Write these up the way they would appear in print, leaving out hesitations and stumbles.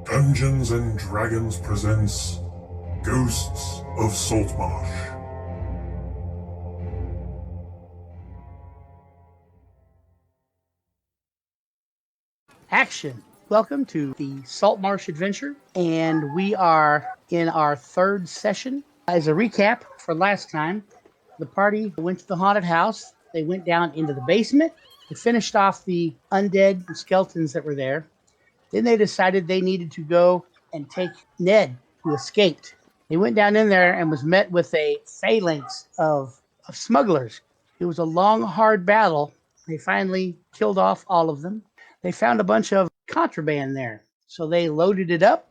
Dungeons and Dragons presents Ghosts of Saltmarsh. Action! Welcome to the Saltmarsh adventure, and we are in our third session. As a recap for last time, the party went to the haunted house. They went down into the basement. They finished off the undead skeletons that were there. Then they decided they needed to go and take Ned, who escaped. They went down in there and was met with a phalanx of smugglers. It was a long, hard battle. They finally killed off all of them. They found a bunch of contraband there. So they loaded it up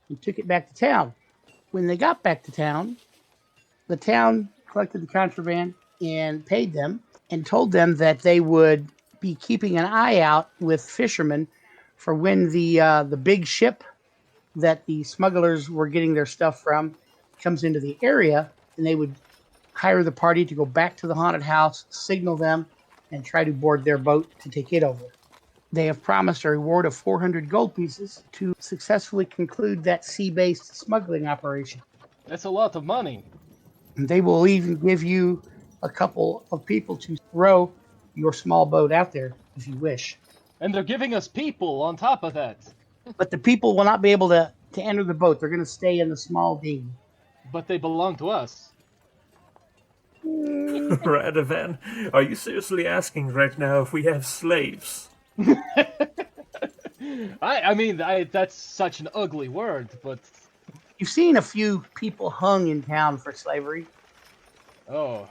and took it back to town. When they got back to town, the town collected the contraband and paid them and told them that they would be keeping an eye out with fishermen for when the big ship that the smugglers were getting their stuff from comes into the area, and they would hire the party to go back to the haunted house, signal them, and try to board their boat to take it over. They have promised a reward of 400 gold pieces to successfully conclude that sea-based smuggling operation. That's a lot of money. And they will even give you a couple of people to row your small boat out there if you wish. And they're giving us people on top of that. But the people will not be able to enter the boat. They're going to stay in the small dinghy. But they belong to us. Radovan, are you seriously asking right now if we have slaves? I mean, that's such an ugly word, but... You've seen a few people hung in town for slavery. Oh,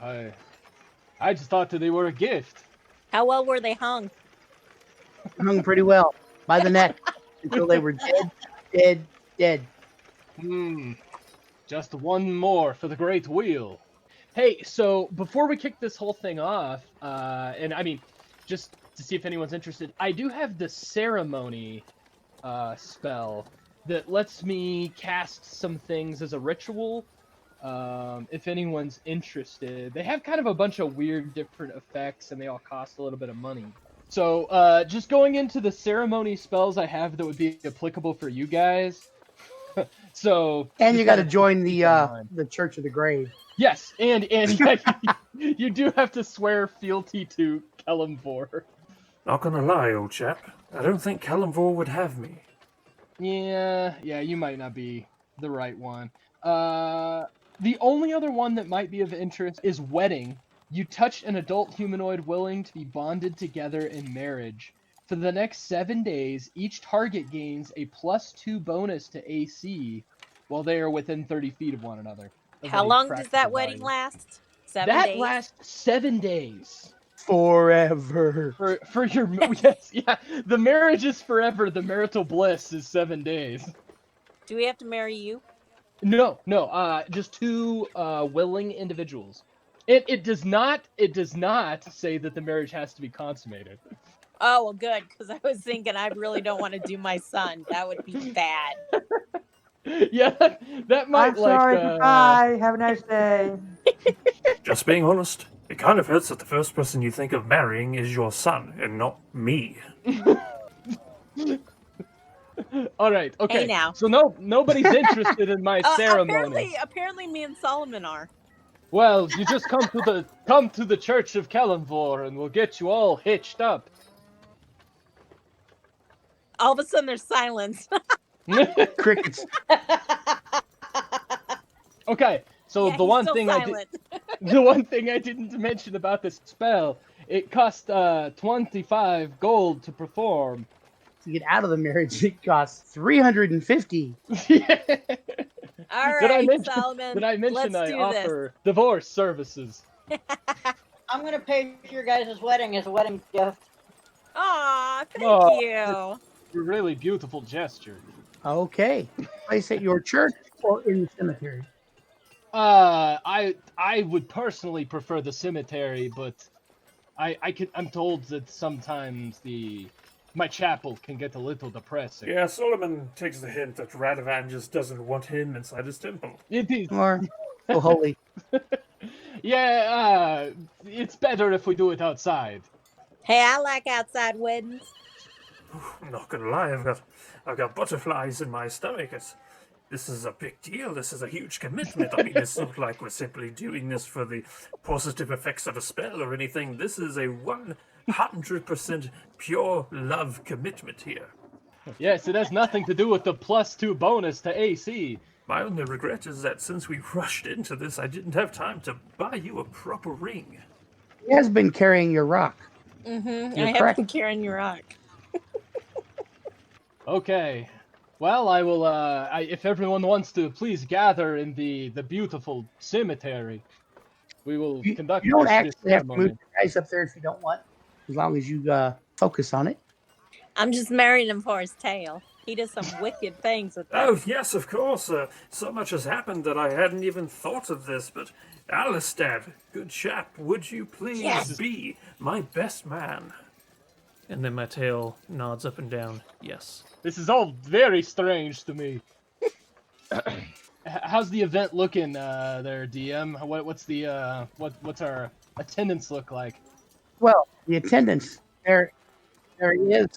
I just thought that they were a gift. How well were they hung? Hung pretty well by the neck until they were dead. Just one more for the great wheel. Hey, so before we kick this whole thing off, and I mean, just to see if anyone's interested, I do have the ceremony spell that lets me cast some things as a ritual. If anyone's interested, they have kind of a bunch of weird different effects, and they all cost a little bit of money. So, just going into the ceremony spells I have that would be applicable for you guys. So, and you got to join the Church of the Grave. Yes, and you do have to swear fealty to Kelemvor. Not gonna lie, old chap. I don't think Kelemvor would have me. Yeah, you might not be the right one. The only other one that might be of interest is wedding. You touch an adult humanoid willing to be bonded together in marriage. For the next 7 days, each target gains a +2 bonus to AC while they are within 30 feet of one another. How long does that wedding last? 7 days? That lasts 7 days. Forever. For your yes, yeah. The marriage is forever. The marital bliss is 7 days. Do we have to marry you? No. Just two willing individuals. It does not say that the marriage has to be consummated. Oh, well, good, because I was thinking I really don't want to do my son. That would be bad. Yeah, that might I'm sorry, goodbye. Have a nice day. Just being honest, it kind of hurts that the first person you think of marrying is your son, and not me. All right, okay. Hey, now. So nobody's interested in my ceremony. Apparently me and Solomon are. Well, you just come to the Church of Kelemvor, and we'll get you all hitched up. All of a sudden there's silence. Crickets. Okay, so Yeah, the one thing I didn't mention about this spell, it cost 25 gold to perform. To get out of the marriage, it costs 350. Yeah. All right, Solomon. Did I mention let's I do offer divorce services? I'm gonna pay for your guys' wedding as a wedding gift. Aw, thank you. A really beautiful gesture. Okay. Place at your church or in the cemetery? I would personally prefer the cemetery, but I'm told that sometimes my chapel can get a little depressing. Yeah, Solomon takes the hint that Radovan just doesn't want him inside his temple. It is. Or so holy. Yeah, it's better if we do it outside. Hey, I like outside weddings. I'm not gonna lie, I've got butterflies in my stomach. This is a big deal. This is a huge commitment. I mean, it's not like we're simply doing this for the positive effects of a spell or anything. This is a 100% pure love commitment here. Yes, it has nothing to do with the +2 bonus to AC. My only regret is that since we rushed into this, I didn't have time to buy you a proper ring. He has been carrying your rock. Mm-hmm. You're I correct. have been carrying your rock. Okay. Well, I will, if everyone wants to, please gather in the beautiful cemetery. We will conduct You don't this actually have to move ceremony. the guys up there if you don't want, as long as you focus on it. I'm just marrying him for his tail. He does some wicked things with that. Oh, yes, of course. So much has happened that I hadn't even thought of this, but Alistair, good chap, would you please be my best man? And then my tail nods up and down, yes. This is all very strange to me. How's the event looking there, DM? What's our attendance look like? Well, the attendance there is.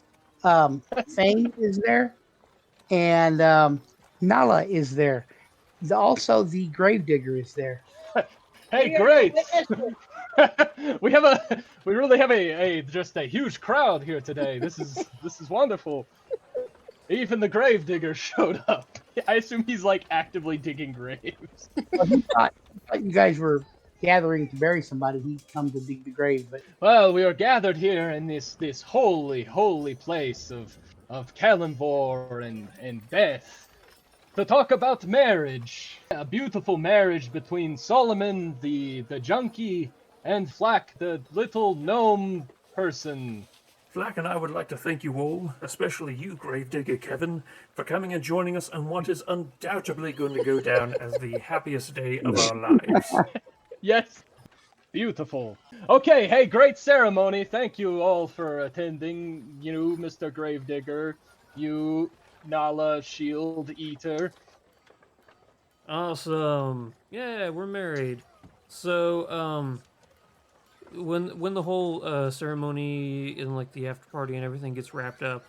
Fang is there, and Nala is there. Also, the Gravedigger is there. Hey, We are great! witnesses. we really have just a huge crowd here today. This is wonderful. Even the Gravedigger showed up. I assume he's like actively digging graves. Well, he thought you guys were gathering to bury somebody. He'd come to dig the grave, but Well, we are gathered here in this holy place of Kalimvor and Beth to talk about marriage. A beautiful marriage between Solomon, the junkie, and Flack, the little gnome person. Flack and I would like to thank you all, especially you, Gravedigger Kevin, for coming and joining us on what is undoubtedly going to go down as the happiest day of our lives. Yes. Beautiful. Okay, hey, great ceremony. Thank you all for attending. You, Mr. Gravedigger. You, Nala Shield Eater. Awesome. Yeah, we're married. So, when the whole ceremony and like the after party and everything gets wrapped up,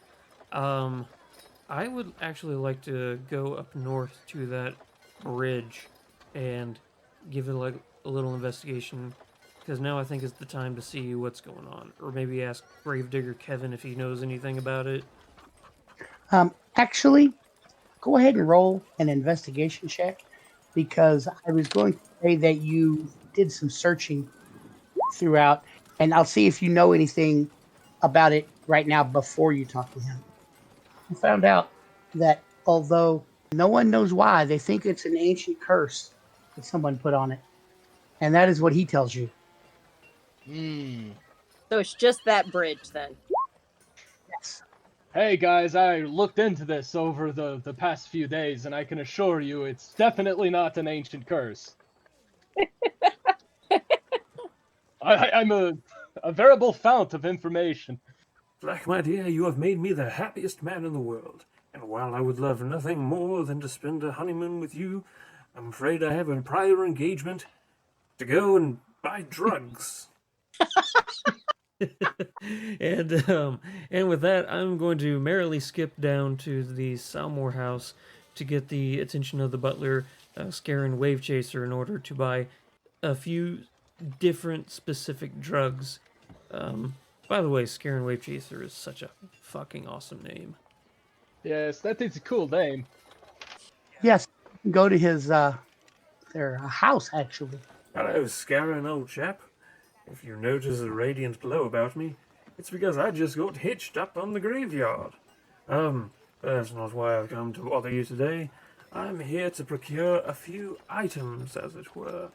I would actually like to go up north to that bridge and give it like a little investigation, because now I think is the time to see what's going on, or maybe ask Gravedigger Kevin if he knows anything about it. actually, go ahead and roll an investigation check, because I was going to say that you did some searching throughout, and I'll see if you know anything about it right now before you talk to him. I found out that although no one knows why, they think it's an ancient curse that someone put on it. And that is what he tells you. So it's just that bridge then. Yes. Hey guys, I looked into this over the past few days, and I can assure you it's definitely not an ancient curse. I'm a veritable fount of information. Flack, my dear, you have made me the happiest man in the world, and while I would love nothing more than to spend a honeymoon with you, I'm afraid I have a prior engagement to go and buy drugs. And with that, I'm going to merrily skip down to the Saltmarsh house to get the attention of the butler, Scarin Wave Chaser, in order to buy a few different specific drugs. By the way, Scarin Wave Chaser is such a fucking awesome name. Yes, that is a cool name. Yes. Go to his their house, actually. Hello, Scarin, old chap. If you notice a radiant glow about me, it's because I just got hitched up on the graveyard. That's not why I've come to bother you today. I'm here to procure a few items, as it were.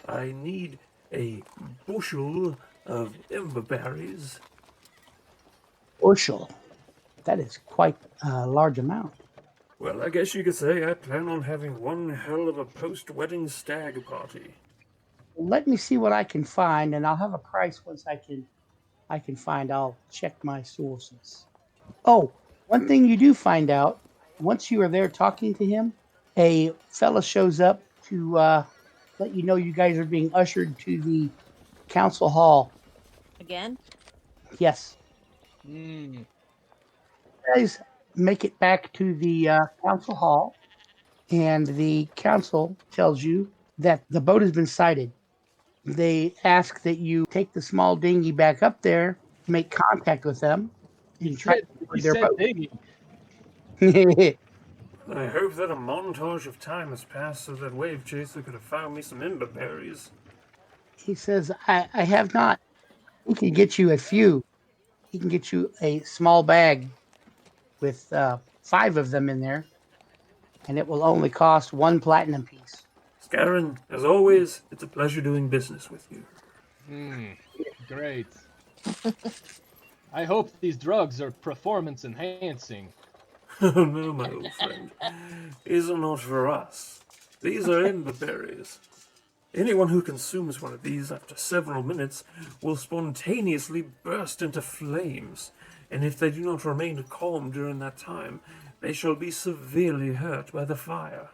I need a bushel of emberberries. Bushel. That is quite a large amount. Well, I guess you could say I plan on having one hell of a post-wedding stag party. Let me see what I can find, and I'll have a price once I can find. I'll check my sources. Oh, one thing you do find out, once you are there talking to him, a fella shows up to let you know you guys are being ushered to the council hall. Again? Yes. Mm. Guys, make it back to the council hall, and the council tells you that the boat has been sighted. They ask that you take the small dinghy back up there, make contact with them, and try to He board their said boat. dinghy. I hope that a montage of time has passed so that Wave Chaser could have found me some ember berries. He says, I have not. He can get you a few. He can get you a small bag with 5 of them in there, and it will only cost 1 platinum piece. Scarron, as always, it's a pleasure doing business with you. Great. I hope these drugs are performance enhancing. Oh no, my old friend. These are not for us. These are ember berries. Anyone who consumes one of these after several minutes will spontaneously burst into flames, and if they do not remain calm during that time, they shall be severely hurt by the fire.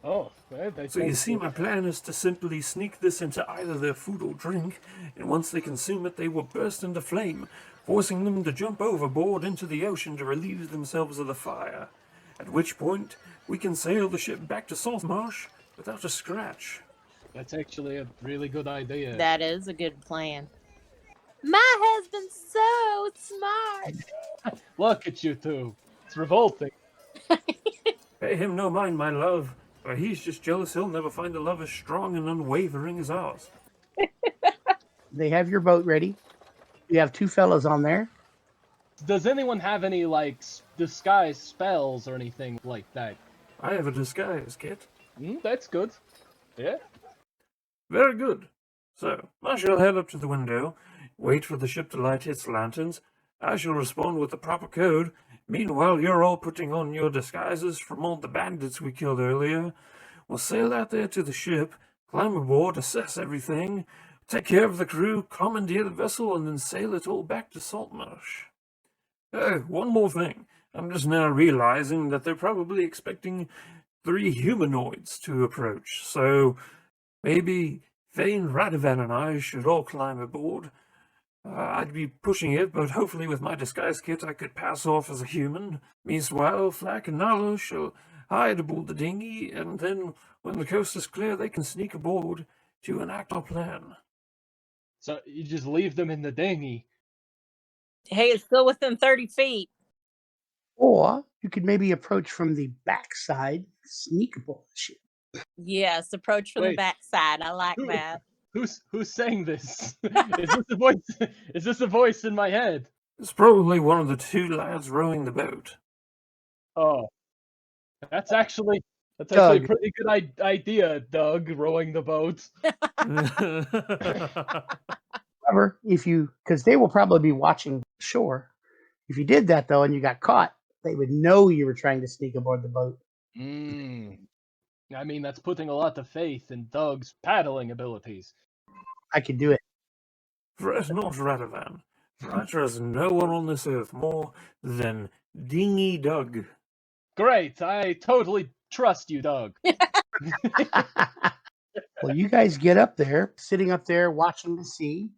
Oh, well, So you see, my plan is to simply sneak this into either their food or drink, and once they consume it, they will burst into flame, forcing them to jump overboard into the ocean to relieve themselves of the fire, at which point we can sail the ship back to Saltmarsh without a scratch. That's actually a really good idea. That is a good plan. My husband's so smart. Look at you two. It's revolting. Pay him no mind, my love, for he's just jealous he'll never find a love as strong and unwavering as ours. They have your boat ready. You have 2 fellows on there. Does anyone have any, like, disguise spells or anything like that? I have a disguise, Kit. That's good. Yeah. Very good. So, I shall head up to the window, wait for the ship to light its lanterns. I shall respond with the proper code. Meanwhile, you're all putting on your disguises from all the bandits we killed earlier. We'll sail out there to the ship, climb aboard, assess everything, take care of the crew, commandeer the vessel, and then sail it all back to Saltmarsh. Oh, one more thing. I'm just now realizing that they're probably expecting 3 humanoids to approach, so maybe Thane, Radovan, and I should all climb aboard. I'd be pushing it, but hopefully with my disguise kit I could pass off as a human. Meanwhile, Flack and Nalo shall hide aboard the dinghy, and then when the coast is clear they can sneak aboard to enact our plan. So you just leave them in the dinghy. Hey, it's still within 30 feet. Or you could maybe approach from the backside, sneak aboard the ship. Yes, approach from the Wait. backside. I like Who- that. Who's saying this? Is this a voice? Is this a voice in my head? It's probably one of the 2 lads rowing the boat. Oh, that's actually a Doug. pretty good idea, Doug, rowing the boat. However, because they will probably be watching shore. If you did that though and you got caught, they would know you were trying to sneak aboard the boat. I mean, that's putting a lot of faith in Doug's paddling abilities. I could do it. Fret not, Radovan, for I trust no one on this earth more than Dingy Doug. Great, I totally trust you, Doug. Well, you guys get up there, sitting up there watching the sea,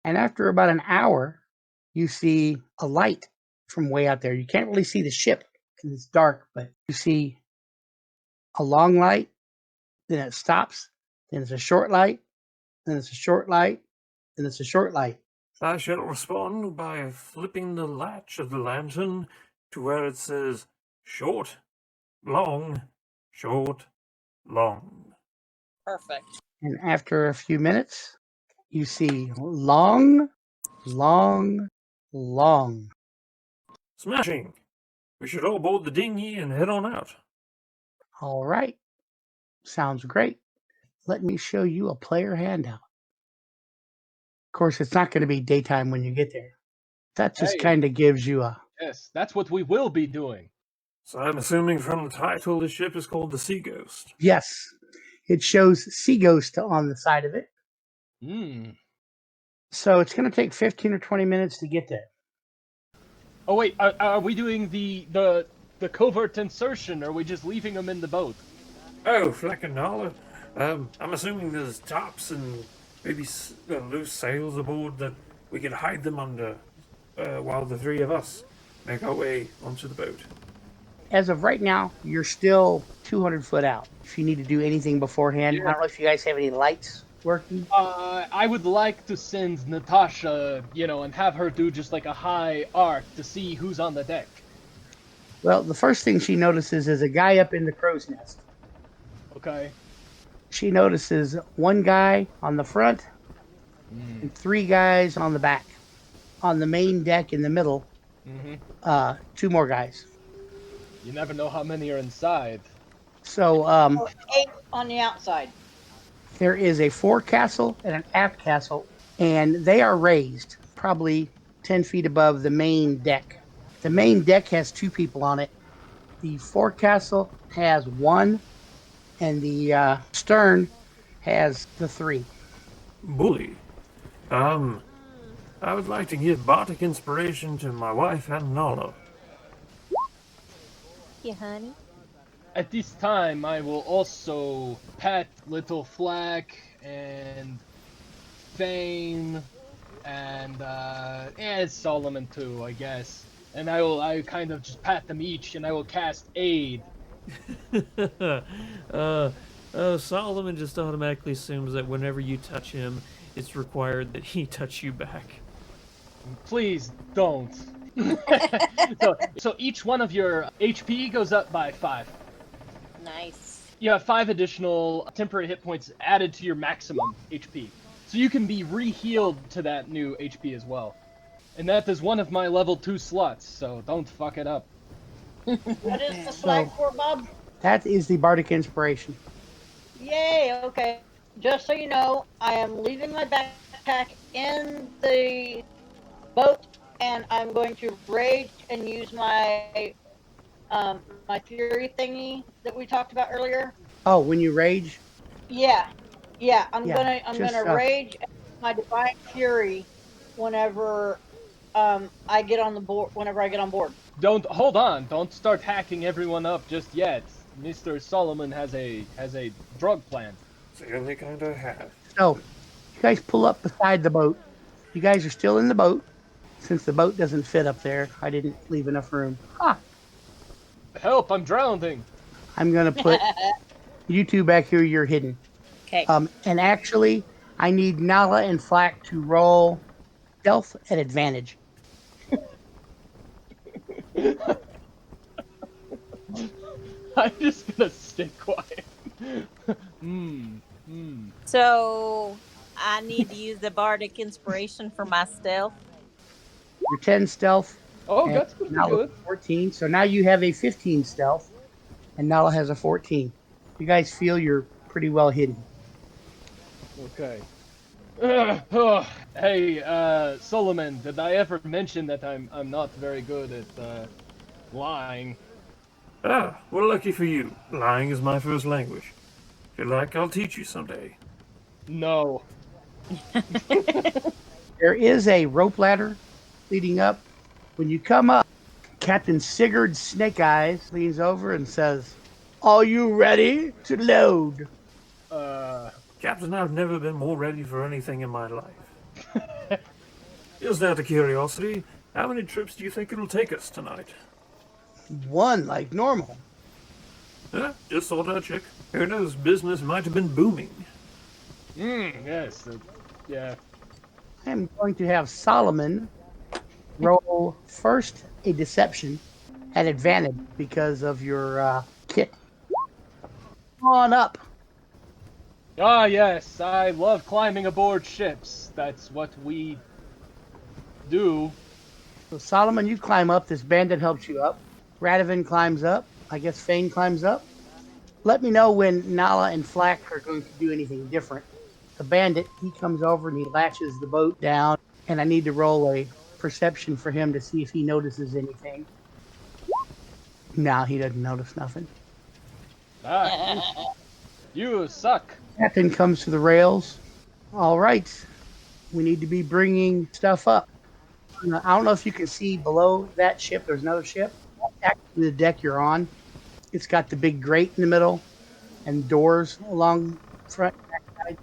and after about an hour, you see a light from way out there. You can't really see the ship because it's dark, but you see a long light, then it stops, then it's a short light, then it's a short light, then it's a short light. I shall respond by flipping the latch of the lantern to where it says short, long, short, long. Perfect. And after a few minutes, you see long, long, long. Smashing! We should all board the dinghy and head on out. All right. Sounds great. Let me show you a player handout. Of course, it's not going to be daytime when you get there. That just Hey. kind of gives you a... Yes, that's what we will be doing. So I'm assuming from the title the ship is called the Sea Ghost. Yes. It shows Sea Ghost on the side of it. So it's going to take 15 or 20 minutes to get there. Oh wait, are we doing the covert insertion, or are we just leaving them in the boat? Oh, Fleck and Nala. I'm assuming there's tops and maybe loose sails aboard that we could hide them under while the 3 of us make our way onto the boat. As of right now, you're still 200 foot out. If you need to do anything beforehand, Yeah. I don't know if you guys have any lights working. I would like to send Natasha, and have her do just like a high arc to see who's on the deck. Well, the first thing she notices is a guy up in the crow's nest. Okay. She notices one guy on the front and three guys on the back. On the main deck in the middle, Mm-hmm. two more guys. You never know how many are inside. So So 8 on the outside. there is a forecastle and an aft castle, and they are raised probably 10 feet above the main deck. The main deck has two people on it. The forecastle has one, and the stern has the three. Bully. I would like to give Bardic inspiration to my wife and Nala. Yeah, honey. At this time, I will also pet Little Flack and Thane and Solomon too, I guess. And I kind of just pat them each, and I will cast Aid. Solomon just automatically assumes that whenever you touch him, it's required that he touch you back. Please don't. so each one of your HP goes up by 5. Nice. You have 5 additional temporary hit points added to your maximum HP. So you can be re-healed to that new HP as well. And that is one of my level 2 slots, so don't fuck it up. What is the flag for, Bob? That is the Bardic Inspiration. Yay, okay. Just so you know, I am leaving my backpack in the boat, and I'm going to rage and use my my fury thingy that we talked about earlier. Oh, when you rage? Yeah. I'm Yeah, gonna rage my divine fury whenever I get on board. Hold on, don't start hacking everyone up just yet. Mr. Solomon has a drug plan. It's the only kind I have. So, you guys pull up beside the boat. You guys are still in the boat. Since the boat doesn't fit up there, I didn't leave enough room. Help, I'm drowning. I'm going to put you two back here. You're hidden. Okay. And actually, I need Nala and Flack to roll stealth at advantage. I'm just gonna stay quiet. So I need to use the bardic inspiration for my stealth. You're 10 stealth. Oh, and that's pretty Nala good. 14. So now you have a 15 stealth, and Nala has a 14. You guys feel you're pretty well hidden. Okay. Hey, Solomon, did I ever mention that I'm not very good at lying? Ah, well, lucky for you. Lying is my first language. If you like, I'll teach you someday. No. There is a rope ladder leading up. When you come up, Captain Sigurd Snake Eyes leans over and says, "Are you ready to load?" Captain, I've never been more ready for anything in my life. Just out of curiosity, how many trips do you think it'll take us tonight? One, like normal. Just thought I'd check. Who knows, business might have been booming. Yes. Yeah. I am going to have Solomon roll first a deception at advantage because of your kit. Come on up. Ah, yes. I love climbing aboard ships. That's what we do. So Solomon, you climb up. This bandit helps you up. Radovan climbs up. I guess Fane climbs up. Let me know when Nala and Flack are going to do anything different. The bandit, he comes over and he latches the boat down, and I need to roll a perception for him to see if he notices anything. No, he doesn't notice nothing. Ah, you suck. Captain comes to the rails. All right, we need to be bringing stuff up. I don't know if you can see below that ship. There's another ship. Actually, the deck you're on, it's got the big grate in the middle and doors along front. Back side.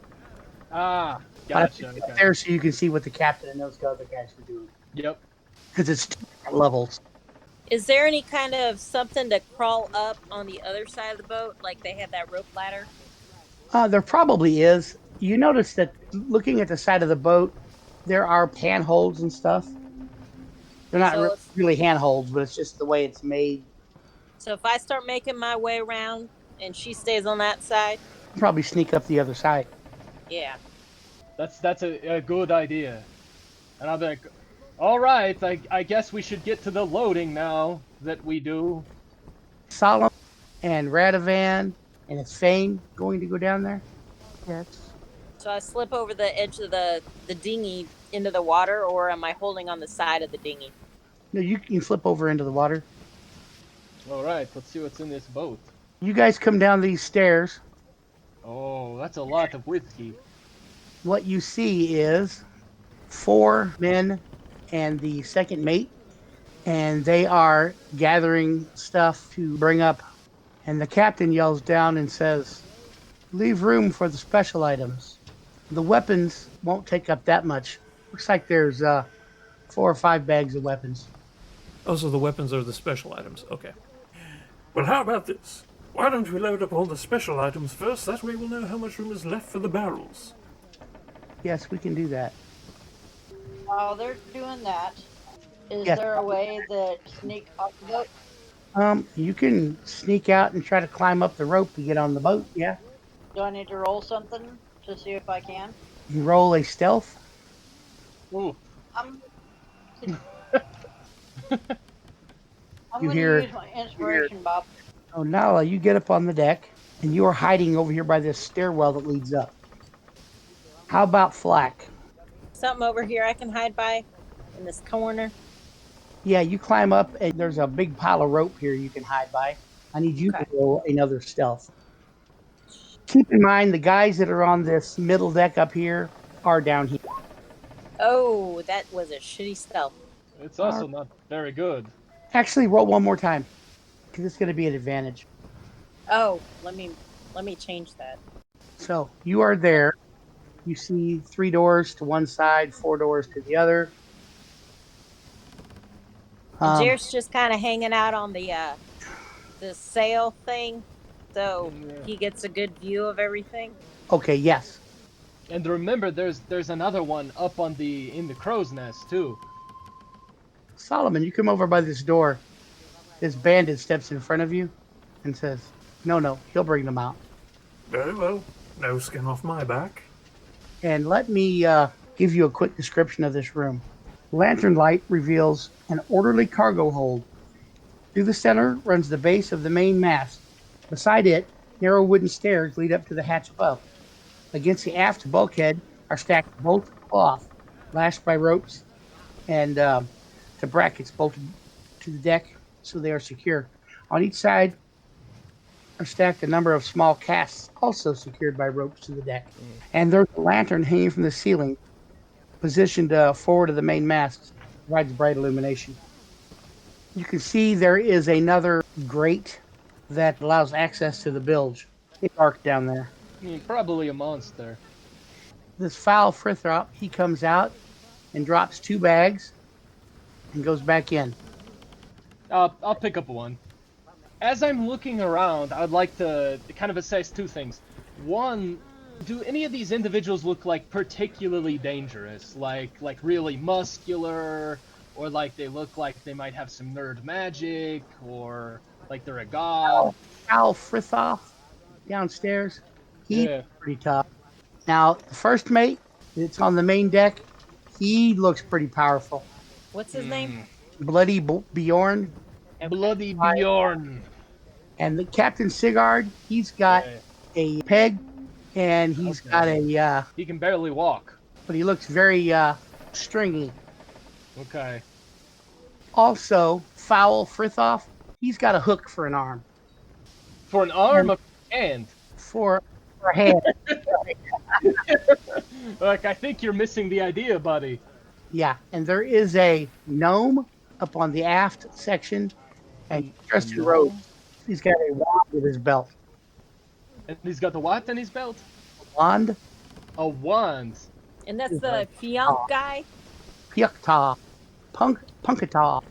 Ah, But I gotcha. put it Okay. up there so you can see what the captain and those other guys are doing. Yep. Because it's 2 different levels. Is there any kind of something to crawl up on the other side of the boat? Like they have that rope ladder? There probably is. You notice that looking at the side of the boat, there are handholds and stuff. They're not So if really handholds, but it's just the way it's made. so if I start making my way around and she stays on that side, Probably sneak up the other side. yeah. That's a good idea. And I'll be like, all right, I guess we should get to the loading now that we do. Solemn and Radovan and his Fane going to go down there. Yes. So I slip over the edge of the dinghy into the water, or am I holding on the side of the dinghy? No, you can slip over into the water. All right, let's see what's in this boat. You guys come down these stairs. Oh, that's a lot of whiskey. What you see is 4 men and the second mate, and they are gathering stuff to bring up. And the captain yells down and says, "Leave room for the special items. The weapons won't take up that much. Looks like there's 4 or 5 bags of weapons." Oh, so the weapons are the special items. Okay. Well, how about this? Why don't we load up all the special items first? That way we'll know how much room is left for the barrels. Yes, we can do that. While they're doing that, is Yes. there a way that sneak off the boat? You can sneak out and try to climb up the rope to get on the boat. Yeah. Do I need to roll something to see if I can? You roll a stealth. Ooh. I'm I'm You going to hear- use my inspiration, Bob. Oh, Nala, you get up on the deck, and you are hiding over here by this stairwell that leads up. How about Flack? Something over here I can hide by in this corner. Yeah, you climb up, and there's a big pile of rope here you can hide by. I need you to Okay. roll another stealth. Keep in mind, the guys that are on this middle deck up here are down here. Oh, that was a shitty stealth. It's also not very good. Actually, roll one more time, because it's going to be an advantage. Oh, let me change that. So you are there. You see 3 doors to one side, 4 doors to the other. And Jared's just kind of hanging out on the sail thing, so he gets a good view of everything. Okay, yes. And remember, there's another one up on in the crow's nest too. Solomon, you come over by this door. This bandit steps in front of you and says, No, he'll bring them out. Very well. No skin off my back. And let me give you a quick description of this room. Lantern light reveals an orderly cargo hold. Through the center runs the base of the main mast. Beside it, narrow wooden stairs lead up to the hatch above. Against the aft bulkhead are stacked bolts of cloth, lashed by ropes and to brackets bolted to the deck so they are secure. On each side are stacked a number of small casks, also secured by ropes to the deck. And there's a lantern hanging from the ceiling, positioned forward of the main mast, provides bright illumination. You can see there is another grate that allows access to the bilge. It's dark down there. Probably a monster. This foul Frithrop, he comes out and drops 2 bags and goes back in. I'll pick up one. As I'm looking around, I'd like to kind of assess 2 things. One, do any of these individuals look like particularly dangerous? Like really muscular, or like they look like they might have some nerd magic, or like they're a god? Foul Frithoff downstairs, he's Yeah. pretty tough. Now, the first mate that's on the main deck, he looks pretty powerful. What's his name? Bloody Bjorn. Bloody Bjorn. And the Captain Sigard, he's got Yeah. a peg, and he's got a, He can barely walk. but he looks very stringy. Okay. Also, Foul Frithoff, he's got a hook for an arm, For an arm, a hand. for a hand. Like, I think you're missing the idea, buddy. Yeah, and there is a gnome up on the aft section, and he's dressed in robes. He's got a wand with his belt. And he's got the what in his belt? Wand, A wand. And that's the Fionk guy. Pyukta, Punkata.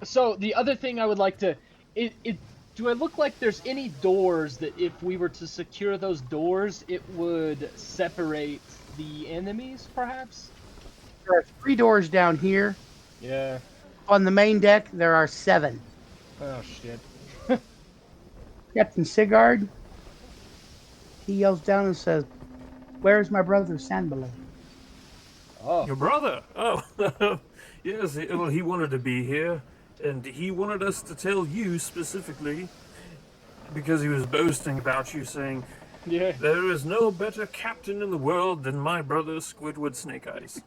So the other thing I would like to, do I look like there's any doors that if we were to secure those doors, it would separate the enemies, perhaps? There are 3 doors down here. Yeah. On the main deck, there are 7. Oh shit. Captain Sigard, he yells down and says, "Where's my brother Sandbelay?" Oh. Your brother? Oh, yes. Well, he wanted to be here, and he wanted us to tell you specifically because he was boasting about you, saying, Yeah. "There is no better captain in the world than my brother Squidward Snake Eyes."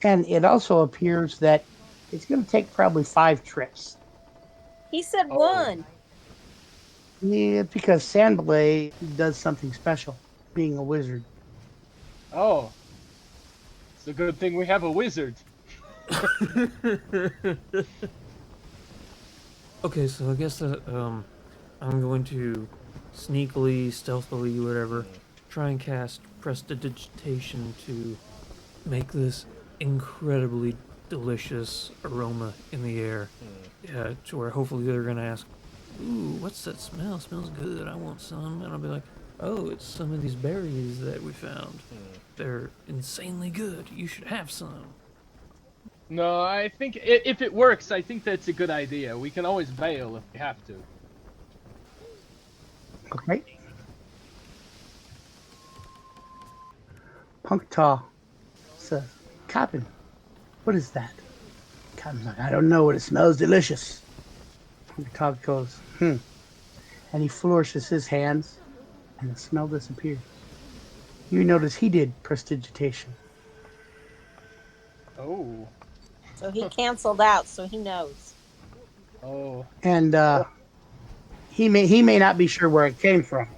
And it also appears that it's going to take probably 5 trips. He said Oh. 1. Yeah, because Sandbelay does something special, being a wizard. Oh. It's a good thing we have a wizard. Okay, so I guess that I'm going to sneakily, stealthily, whatever, try and cast prestidigitation to make this incredibly delicious aroma in the air. Yeah, to where hopefully they're gonna ask, "Ooh, what's that smell? Smells good. I want some." And I'll be like, "Oh, it's some of these berries that we found. They're insanely good. You should have some." No, I think if it works, I think that's a good idea. We can always bail if we have to. Okay. Punctaw says, "Captain, what is that?" Captain's like, "I don't know, but it smells delicious." Punctaw goes, "Hmm." And he flourishes his hands, and the smell disappears. You notice he did prestidigitation. Oh. So he canceled out, so he knows. Oh. And he may not be sure where it came from.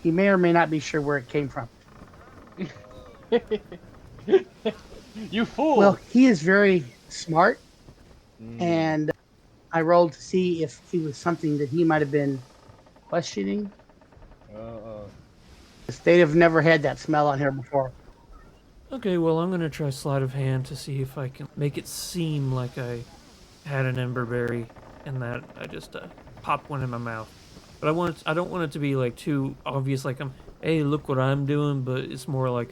He may or may not be sure where it came from. You fool! Well, he is very smart, and I rolled to see if he was something that he might have been questioning. They have never had that smell on here before. Okay, well, I'm gonna try sleight of hand to see if I can make it seem like I had an emberberry and that I just popped one in my mouth. But I don't want it to be like too obvious, like hey, look what I'm doing. But it's more like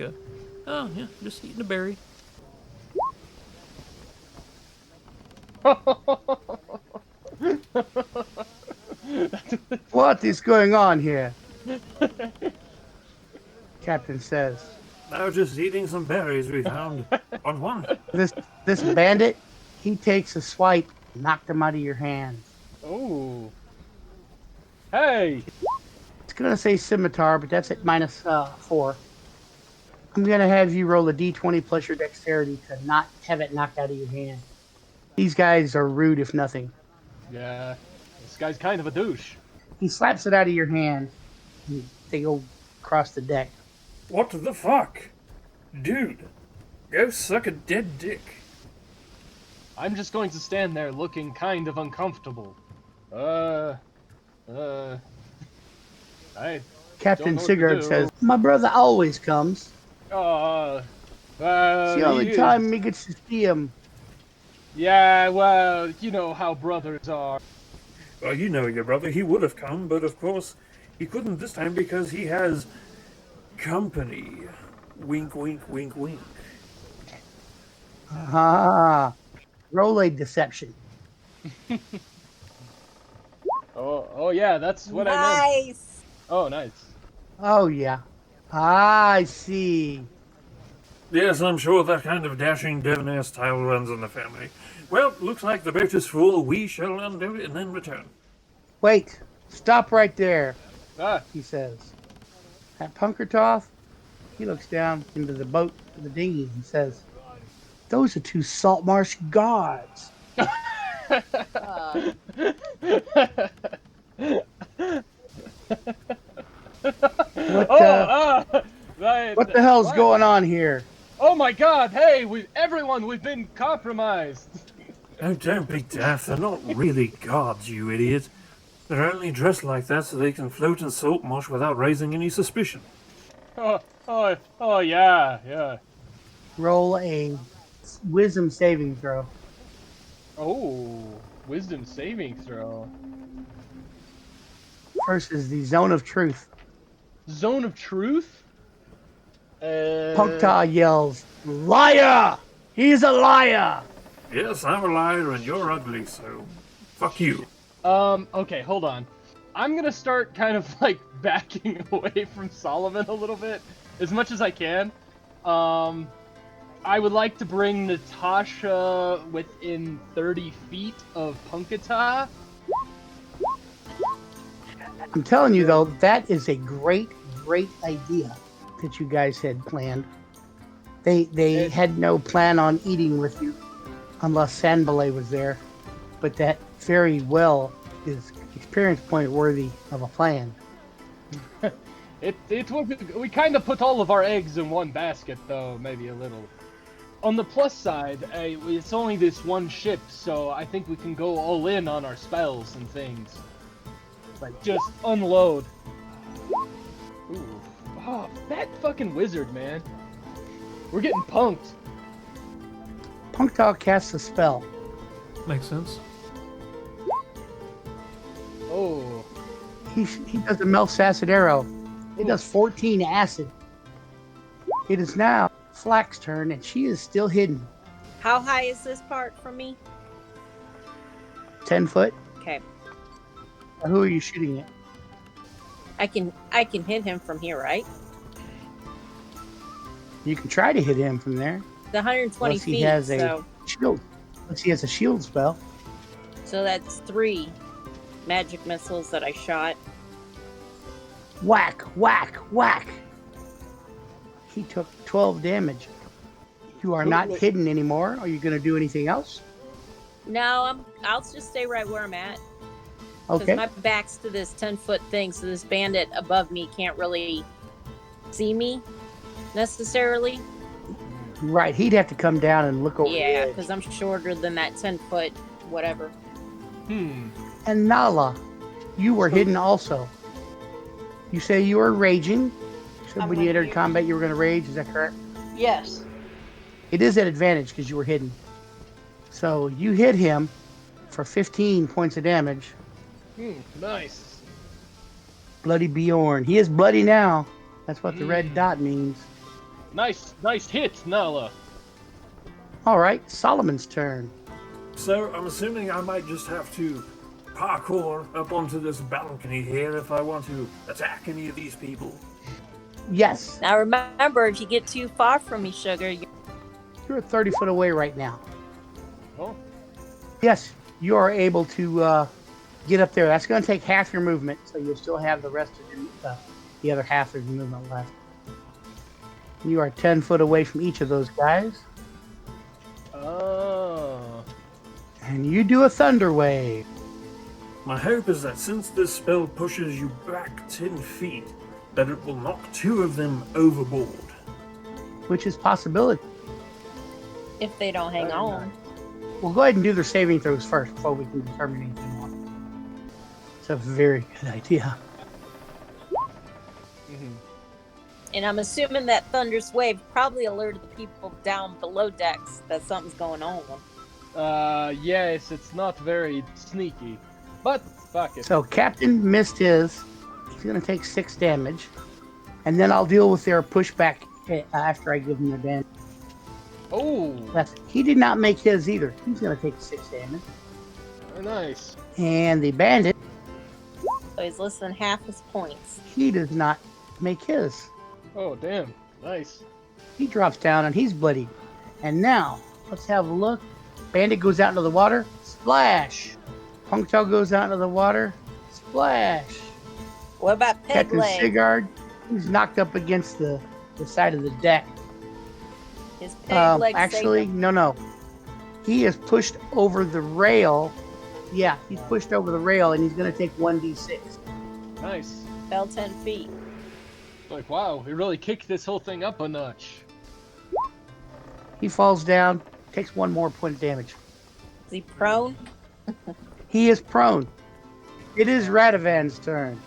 oh yeah, just eating a berry. What is going on here? Captain says. I was just eating some berries we found on one. This bandit, he takes a swipe, knocked him out of your hands. Oh. Hey! It's gonna say scimitar, but that's at -4. I'm gonna have you roll a d20 plus your dexterity to not have it knocked out of your hand. These guys are rude, if nothing. Yeah. This guy's kind of a douche. He slaps it out of your hand, and they go across the deck. What the fuck? Dude, go suck a dead dick. I'm just going to stand there looking kind of uncomfortable. I Captain don't know what to Sigurd do. says, "My brother always comes. Well, It's the only time he gets to see him." Yeah, well, you know how brothers are. Well, you know your brother, he would have come, but of course he couldn't this time because he has company. Wink, wink, wink, wink. Ah, roll a deception. Oh yeah, that's what I meant. Nice. Oh, nice. Oh, yeah. I see. Yes, I'm sure that kind of dashing debonair style runs in the family. Well, looks like the boat is full. We shall undo it and then return. Wait, stop right there, Ah, he says. At Punkertoth, he looks down into the boat, the dinghy, and says, "Those are 2 Saltmarsh guards." What the hell's going on here? Oh my God! Hey, we've been compromised. Oh, don't be daft. They're not really gods, you idiot. They're only dressed like that so they can float in Saltmarsh without raising any suspicion. Oh yeah. Roll a wisdom saving throw. Oh, Wisdom saving throw. First is the Zone of Truth. Zone of Truth? Punkta yells, "Liar! He's a liar!" Yes, I'm a liar and you're ugly, so fuck you. Okay, hold on. I'm gonna start kind of like backing away from Solomon a little bit, as much as I can. I would like to bring Natasha within 30 feet of Punkata. I'm telling you though, that is a great idea that you guys had planned. They had no plan on eating with you unless Sanbalay was there, but that very well is experience point worthy of a plan. It was, we kind of put all of our eggs in one basket, though, maybe a little. On the plus side, it's only this one ship, so I think we can go all in on our spells and things. Like, just unload. Ooh. Oh, that fucking wizard, man. We're getting punked. Punkta casts a spell. Makes sense. Oh. He does a melt acid arrow. It does 14 acid. It is now Flack's turn, and she is still hidden. How high is this part from me? 10 foot. Okay. Who are you shooting at? I can hit him from here, right? You can try to hit him from there. The 120 Unless feet. he has a so shield. Unless he has a shield spell. that's 3 magic missiles that I shot. Whack, whack, whack. He took 12 damage. You are not hidden anymore. Are you going to do anything else? No, I'll just stay right where I'm at. Because Okay. my back's to this 10-foot thing, so this bandit above me can't really see me necessarily. Right. He'd have to come down and look over the Yeah, edge. because I'm shorter than that 10-foot whatever. And Nala, you were hidden also. You say you were raging. So I'm when you with entered you. combat, you were going to rage. Is that correct? Yes. It is at advantage because you were hidden. So you hit him for 15 points of damage. Nice. Bloody Bjorn. He is bloody now. That's what the red dot means. Nice hit, Nala. All right, Solomon's turn. So I'm assuming I might just have to parkour up onto this balcony here if I want to attack any of these people. Yes, Now remember, if you get too far from me, Sugar, you're 30 foot away right now. Oh. Yes, you are able to get up there. That's going to take half your movement, so you'll still have the rest of your, the other half of your movement left. You are 10 foot away from each of those guys. Oh. And you do a thunder wave. My hope is that since this spell pushes you back 10 feet, that it will knock 2 of them overboard. Which is possibility. if they don't hang on. We'll go ahead and do their saving throws first before we can determine anything more. It's a very good idea. And I'm assuming that thunderous wave probably alerted the people down below decks that something's going on. Yes, it's not very sneaky, but fuck it. So Captain missed his. He's going to take 6 damage. And then I'll deal with their pushback after I give him the damage. Oh, He did not make his either. He's going to take 6 damage. very nice. And the bandit, So he's less than half his points. he does not make his. Oh, damn. Nice. He drops down and he's bloody. And now, let's have a look. Bandit goes out into the water. Splash. Punctal goes out into the water. Splash. What about Peg Captain Leg? Sigard, he's knocked up against the side of the deck. His Peg Leg Actually, no. He is pushed over the rail. Yeah, he's pushed over the rail and he's going to take 1d6. Nice. fell 10 feet. Like, wow, we really kicked this whole thing up a notch. He falls down, takes 1 more point of damage. Is he prone? He is prone. It is Radovan's turn.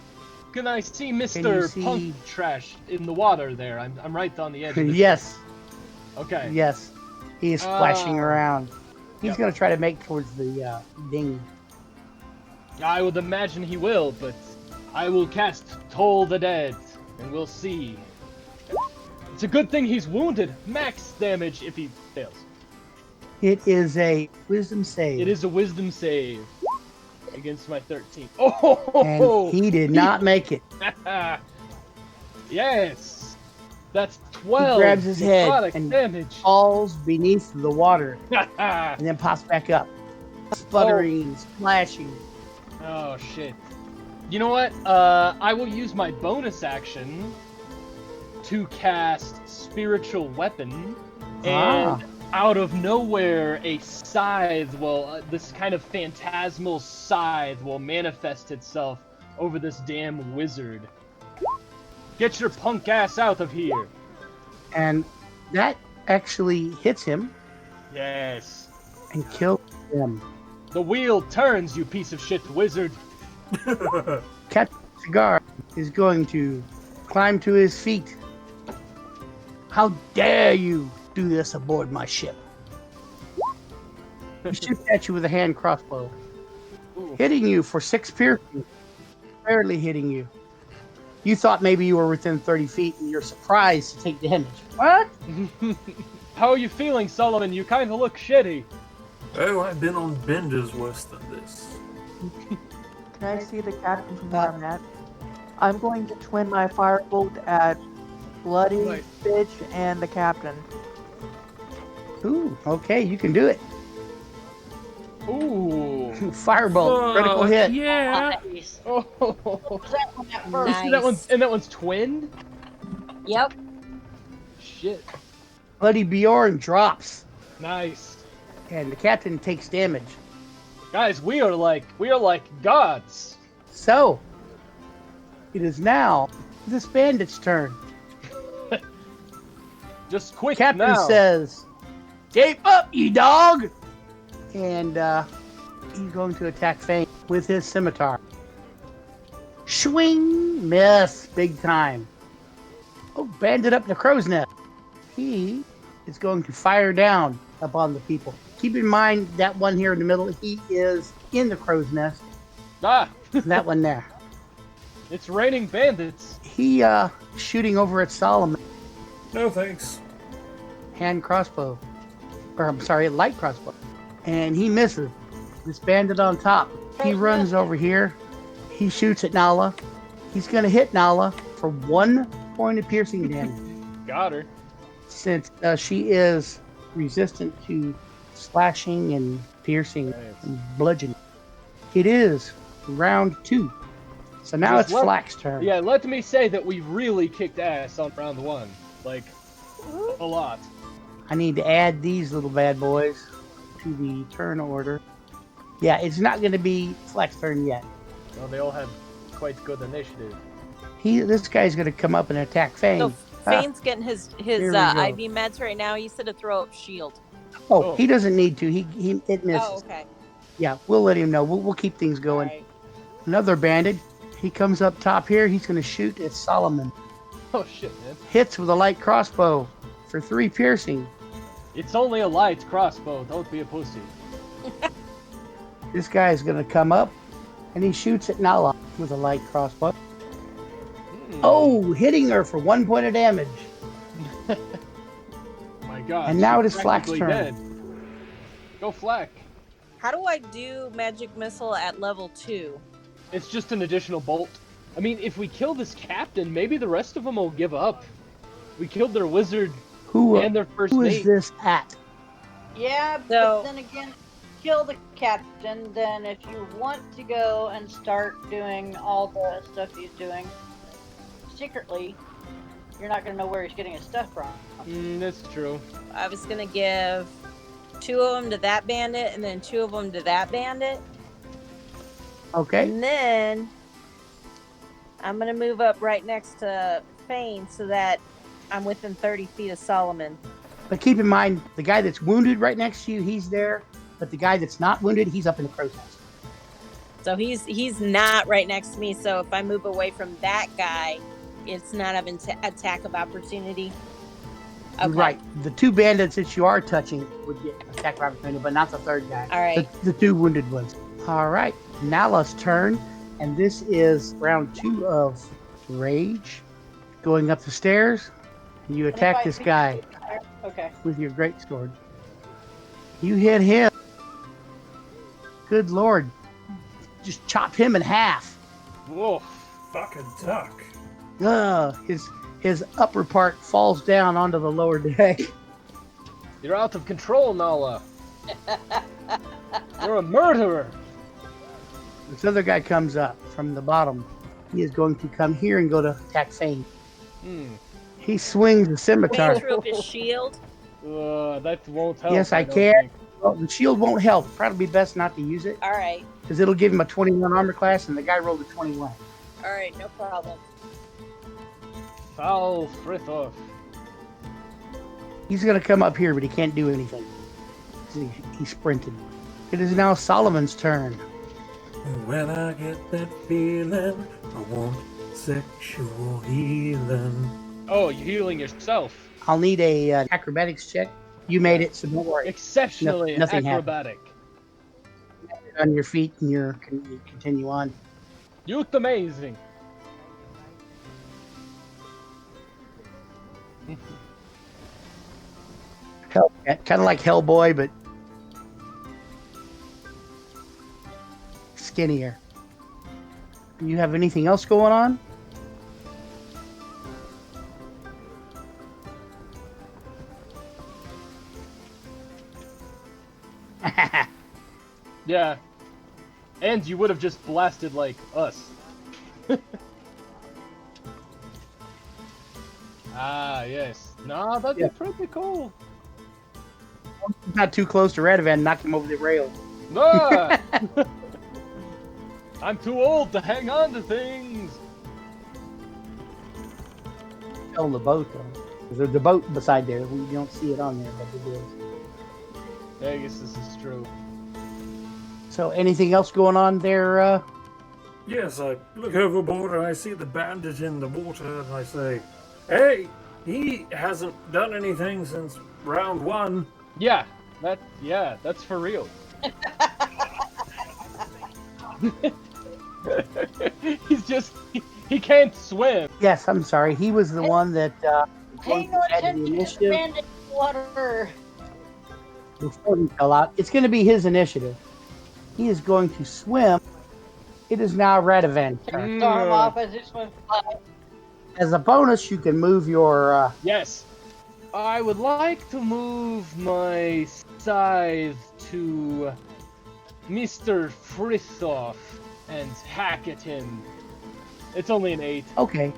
Can I see you Mr. see- Punk Trash in the water there? I'm right on the edge of the Yes, Okay. yes. He is splashing around. He's Yep. going to try to make towards the dinghy. I would imagine he will, but I will cast Toll the Dead, and we'll see. It's a good thing he's wounded. Max damage if he fails. It is a wisdom save. It is a wisdom save against my 13. Oh, And he did not make it. Yes, that's 12. He grabs his head necrotic and damage. falls beneath the water and then pops back up, sputtering, splashing. Oh shit. You know what? I will use my bonus action to cast Spiritual Weapon, and out of nowhere, a scythe will, this kind of phantasmal scythe will manifest itself over this damn wizard. Get your punk ass out of here! And that actually hits him Yes. and kills him. The wheel turns, you piece of shit wizard. Captain Cigar is going to climb to his feet. How dare you do this aboard my ship? He shoots at you with a hand crossbow, Ooh. hitting you for 6 piercing, barely hitting you. You thought maybe you were within 30 feet and you're surprised to take damage. What? How are you feeling, Solomon? You kind of look shitty. Oh, I've been on benders worse than this. Can I see the captain from where I'm at? I'm going to twin my firebolt at Bloody, Right. Bitch, and the captain. Ooh, okay, you can do it. Ooh. Firebolt, critical hit. Yeah. Nice. Oh. Was that one at first? Nice. That one's twinned? Yep. Shit. Bloody Bjorn drops, Nice. and the captain takes damage. Guys, we are like gods. So, it is now this bandit's turn. Just quick Captain now. says, "Shape up, you dog!" And he's going to attack Fane with his scimitar. Swing, miss, big time. Oh, bandit up in the crow's nest. He is going to fire down upon the people. Keep in mind that one here in the middle, he is in the crow's nest. Ah, That one there. it's raining bandits. He shooting over at Solomon. No thanks. Hand crossbow. Or I'm sorry, light crossbow. And he misses. This bandit on top. He runs over here. He shoots at Nala. He's going to hit Nala for 1 point of piercing damage. Got her. Since she is resistant to slashing and piercing and bludgeoning. It is round 2. So now Just it's let- Flack's turn. Yeah, let me say that we really kicked ass on round 1. Like, a lot. I need to add these little bad boys to the turn order. Yeah, it's not going to be Flack's turn yet. Well, they all have quite good initiative. This guy's going to come up and attack Fane. So Fane's getting his Here we go. IV meds right now. He said to throw up shield. Oh, he doesn't need to. It misses. Oh, okay. Yeah, we'll let him know. We'll keep things going. All right. Another bandit. He comes up top here. He's going to shoot at Solomon. Oh shit, man. Hits with a light crossbow for 3 piercing. It's only a light crossbow. Don't be a pussy. This guy is going to come up and he shoots at Nala with a light crossbow. Oh, hitting her for 1 point of damage. My God. And now she's it is Flack's practically turn. dead. Go Flack. How do I do magic missile at level 2? It's just an additional bolt. I mean, if we kill this captain, maybe the rest of them will give up. We killed their wizard Who and their first is mate. this at? Yeah, So- but then again, kill the captain. Then, if you want to go and start doing all the stuff he's doing secretly, you're not going to know where he's getting his stuff from. That's true. I was gonna give 2 of them to that bandit and then 2 of them to that bandit. Okay. And then I'm gonna move up right next to Fane so that I'm within 30 feet of Solomon. But keep in mind, the guy that's wounded right next to you, he's there. But the guy that's not wounded, he's up in the crow's nest. So he's not right next to me. So if I move away from that guy, it's not of attack of opportunity. Okay. Right. The two bandits that you are touching would get attacked by opportunity, but not the third guy. All right. The two wounded ones. All right. Nala's turn, and this is round 2 of Rage. Going up the stairs, you And if attack I this reach guy there- Okay. with your greatsword. You hit him. Good lord. Just chop him in half. Whoa. Fucking duck. His upper part falls down onto the lower deck. You're out of control, Nala. You're a murderer. This other guy comes up from the bottom. He is going to come here and go to attack Fane. He swings the scimitar. Through up his shield. That won't help. Yes, I don't can. think. Well, the shield won't help. Probably best not to use it All right. because it'll give him a 21 armor class, and the guy rolled a 21. All right. No problem. Foul Frithov. He's going to come up here, but he can't do anything. He sprinted. It is now Solomon's turn. When I get that feeling, I want sexual healing. Oh, you're healing yourself. I'll need a acrobatics check. You made it, so don't worry. Exceptionally Nothing happened. acrobatic. On your feet, and you continue on. Youth amazing. Kind of like Hellboy, but skinnier. You have anything else going on? Yeah. And you would have just blasted like us. Ah, yes. Nah, that'd be pretty cool. Not too close to Radovan, knock him over the rail. Ah! I'm too old to hang on to things. On the boat, though. There's a boat beside there. We don't see it on there, but it is. I guess this is true. So, anything else going on there? Yes, I look overboard and I see the bandit in the water and I say, hey, he hasn't done anything since round 1. Yeah, that's for real. He can't swim. Yes, I'm sorry. He was the one that Pay no had the attention to the initiative bandit water. before he fell out. It's going to be his initiative. He is going to swim. It is now Radovan's turn. Storm off as this one flies. As a bonus, you can move your. Yes. I would like to move my scythe to Mr. Frithov and hack at him. It's only an 8. Okay.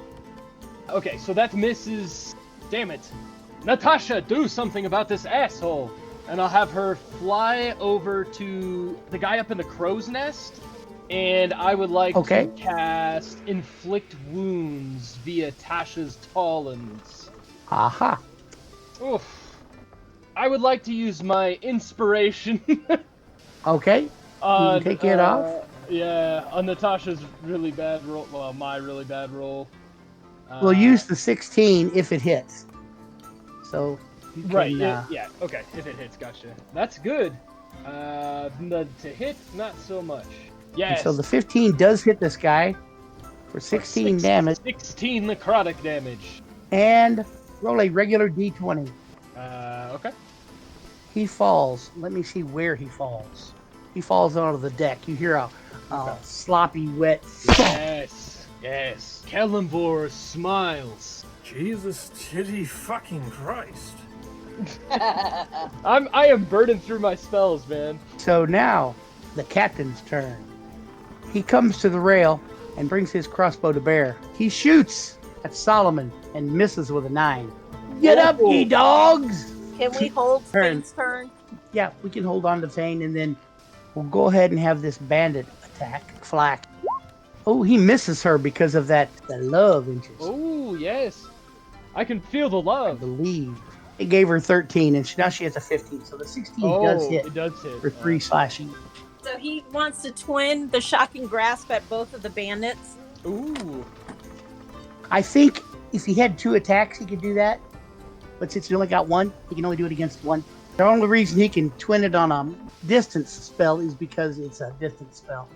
Okay, so that misses. Damn it. Natasha, do something about this asshole. And I'll have her fly over to the guy up in the crow's nest. And I would like to cast Inflict Wounds via Tasha's Talons. Aha. Oof. I would like to use my inspiration. Okay. You can take it off. Yeah, on Natasha's really bad roll. Well, my really bad roll. We'll use the 16 if it hits. So. You can, Right, yeah, okay, if it hits, gotcha. That's good. To hit, not so much. Yes. So the 15 does hit this guy for 16 damage. 16 necrotic damage. And roll a regular d20. Okay. He falls. Let me see where he falls. He falls onto the deck. You hear a sloppy, wet Yes, yes. Kellenvor smiles. Jesus titty fucking Christ. I am burning through my spells, man. So now, the captain's turn. He comes to the rail and brings his crossbow to bear. He shoots at Solomon and misses with a 9. Get up, ye dogs! Can we hold Turn. Fane's turn? Yeah, we can hold on to Thane, and then we'll go ahead and have this bandit attack. Flack. Oh, he misses her because of the love interest. Oh, yes. I can feel the I love. believe. It gave her 13, and now she has a 15. So the 16 does hit It does hit. for 3 slashing. So he wants to twin the shocking grasp at both of the bandits. Ooh. I think if he had 2 attacks, he could do that. but since he only got one, he can only do it against one. The only reason he can twin it on a distance spell is because it's a distance spell.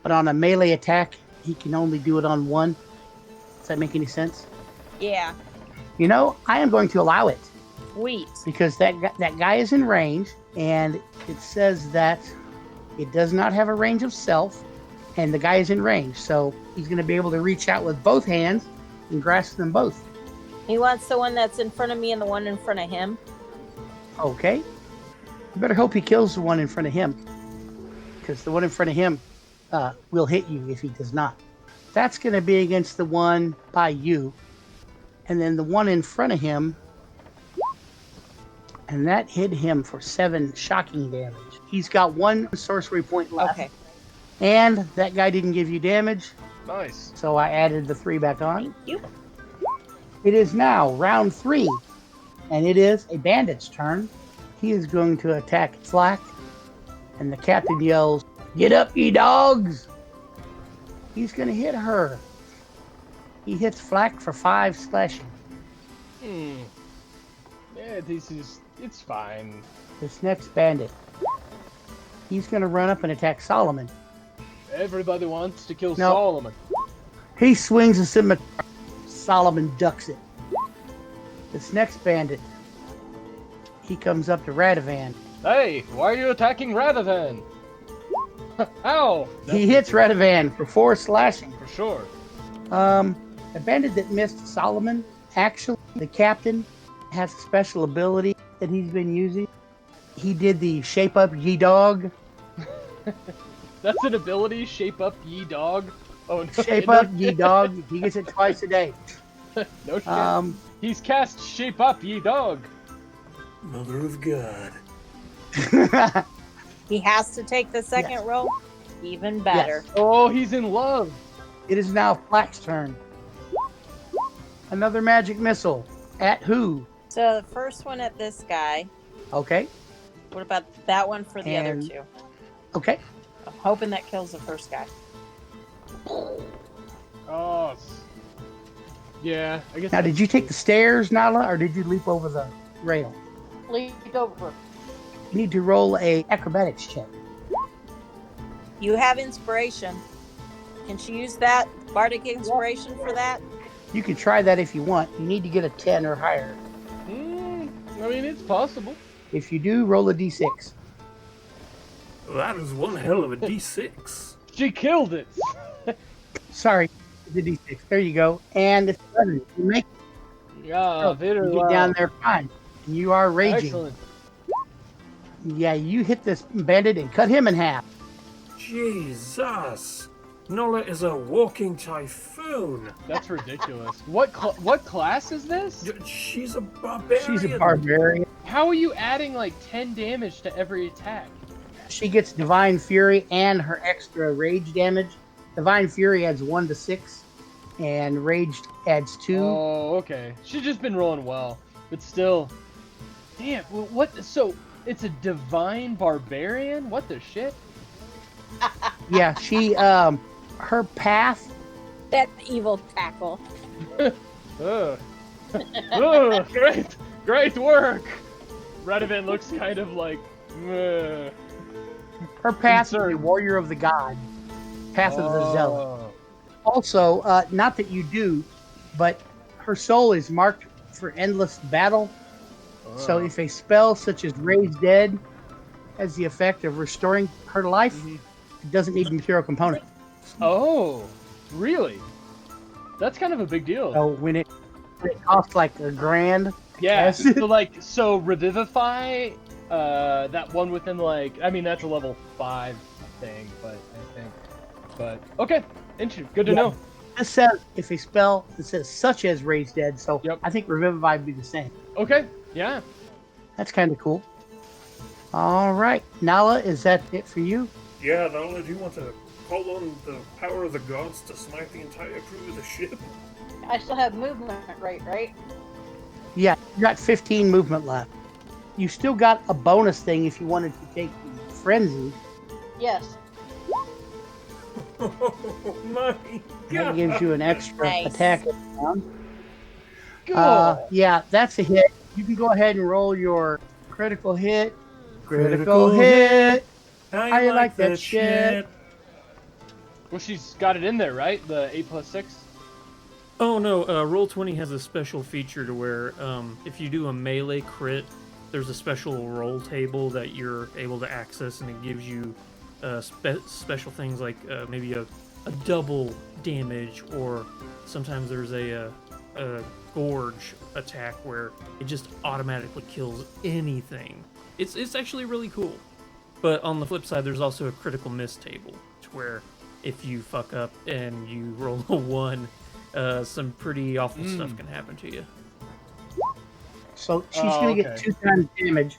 But on a melee attack, he can only do it on one. Does that make any sense? Yeah. You know, I am going to allow it Sweet. because that guy is in range, and it says that it does not have a range of self, and the guy is in range, so he's going to be able to reach out with both hands and grasp them both. He wants the one that's in front of me and the one in front of him. Okay. You better hope he kills the one in front of him, because the one in front of him will hit you if he does not. That's going to be against the one by you, and then the one in front of him, and that hit him for 7 shocking damage. He's got 1 sorcery point left. Okay. And that guy didn't give you damage, Nice. so I added the 3 back on. Thank you. It is now round 3, and it is a bandit's turn. He is going to attack Flack, and the captain yells, "Get up, ye dogs!" He's going to hit her. He hits Flack for 5 slashing. Yeah, it's fine. This next bandit, he's going to run up and attack Solomon. Everybody wants to kill No. Solomon. He swings a scimitar. Solomon ducks it. This next bandit, he comes up to Radovan. Hey, why are you attacking Radovan? Ow! He hits Radovan for 4 slashing. For sure. The bandit that missed Solomon, actually, the captain has a special ability that he's been using. He did the shape up ye dog. That's an ability, shape up ye dog. Oh no. Shape up ye dog. He gets it twice a day. No shit. He's cast shape up ye dog. Mother of God. He has to take the second roll. Even better. Yes. Oh, he's in love. It is now Flack's turn. Another magic missile. At who? So the first one at this guy. Okay. What about that one for the other And- 2? Okay. I'm hoping that kills the first guy. Oh. Yeah, I guess. Now, did you take the stairs, Nala, or did you leap over the rail? Lead over. You need to roll a acrobatics check. You have inspiration. Can she use that bardic inspiration for that? You can try that if you want. You need to get a 10 or higher. I mean, it's possible. If you do, roll a d6. Well, that is one hell of a d6. She killed it. Sorry, the d6. There you go. And it's 11. You make Yeah, it. very You get down there fine. You are raging. Excellent. Yeah, you hit this bandit and cut him in half. Jesus. Nola is a walking typhoon. That's ridiculous. What class is this? She's a barbarian. She's a barbarian. How are you adding like 10 damage to every attack? She gets Divine Fury and her extra rage damage. Divine Fury adds 1 to 6, and Rage adds 2. Oh, okay. She's just been rolling well, but still. Damn. What? So it's a divine barbarian? What the shit? Yeah, she, her path, That evil tackle. Ugh. Ugh, great work. Radovan looks kind of like. Meh. her path is a Concerned. warrior of the god. Path of the zealot. Oh. Also, not that you do, but her soul is marked for endless battle. So if a spell such as Raise Dead has the effect of restoring her life, it doesn't need a material component. Oh, really? That's kind of a big deal. So when it costs like $1,000, Yeah. Yes. So Revivify, that one within like, I mean that's a level 5 thing, but I think, but okay, interesting. Good to Yeah. know. this says if a spell that says such as Raise Dead, so Yep. I think Revivify would be the same. Okay, yeah. That's kind of cool. All right, Nala, is that it for you? Yeah, Nola, do you want to call on the power of the gods to smite the entire crew of the ship? I still have movement rate, right? Yeah, you got 15 movement left. You still got a bonus thing if you wanted to take the Frenzy. Yes. Oh my That God! gives you an extra Nice. attack round. Cool. Yeah, that's a hit. You can go ahead and roll your critical hit. Critical hit. How you like that shit? Well, she's got it in there, right? The 8+6. Oh no, Roll20 has a special feature to where if you do a melee crit, there's a special roll table that you're able to access, and it gives you special things like maybe a double damage, or sometimes there's a gorge attack where it just automatically kills anything. It's actually really cool. But on the flip side, there's also a critical miss table, to where if you fuck up and you roll a 1, some pretty awful stuff can happen to you. So she's going to get 2 times damage,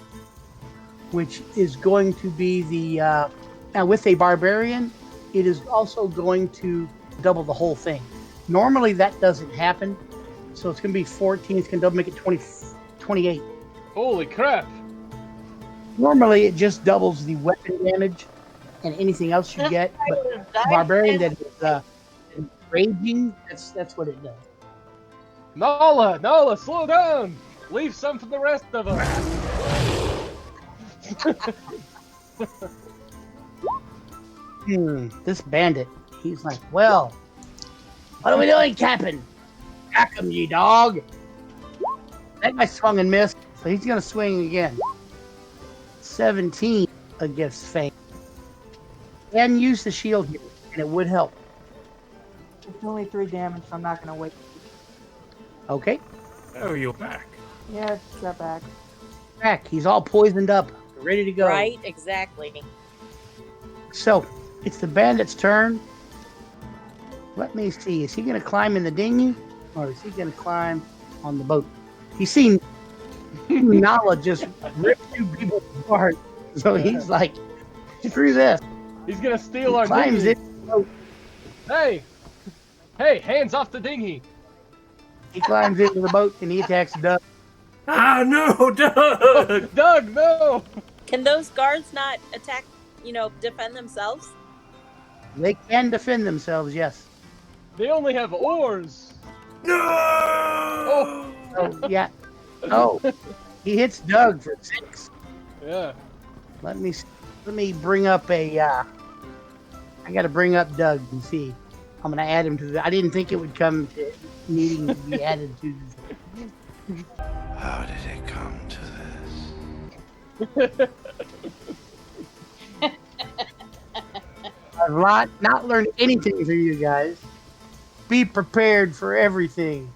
which is going to be the... now, with a barbarian, it is also going to double the whole thing. Normally, that doesn't happen. So it's going to be 14. It's going to make it 28. Holy crap. Normally, it just doubles the weapon damage and anything else you get. But barbarian that is raging, that's what it does. Nala, slow down! Leave some for the rest of us! This bandit, he's like, well, what are we doing, Captain? Crack him, ye dog! That guy swung and missed, so he's going to swing again. 17 against Fang. And use the shield here, and it would help. It's only 3 damage, so I'm not going to wait. Okay. Oh, you're back. Yeah, it's got back. Back. He's all poisoned up, ready to go. Right, exactly. So, it's the bandit's turn. Let me see. Is he going to climb in the dinghy, or is he going to climb on the boat? He's seen Nala just rip 2 people apart, so he's like, screw this. He's gonna steal our Climbs dinghy. in the boat. Hey, hands off the dinghy. He climbs into the boat and he attacks Doug. Ah, no, Doug! Doug, no! Can those guards not attack, defend themselves? They can defend themselves, yes. They only have oars. No! Oh, yeah. Oh, he hits Doug for 6. Yeah. Let me bring up a. I got to bring up Doug and see. I'm gonna add him to the. I didn't think it would come to needing to be added to. How did it come to this? I've not learned anything from you guys. Be prepared for everything.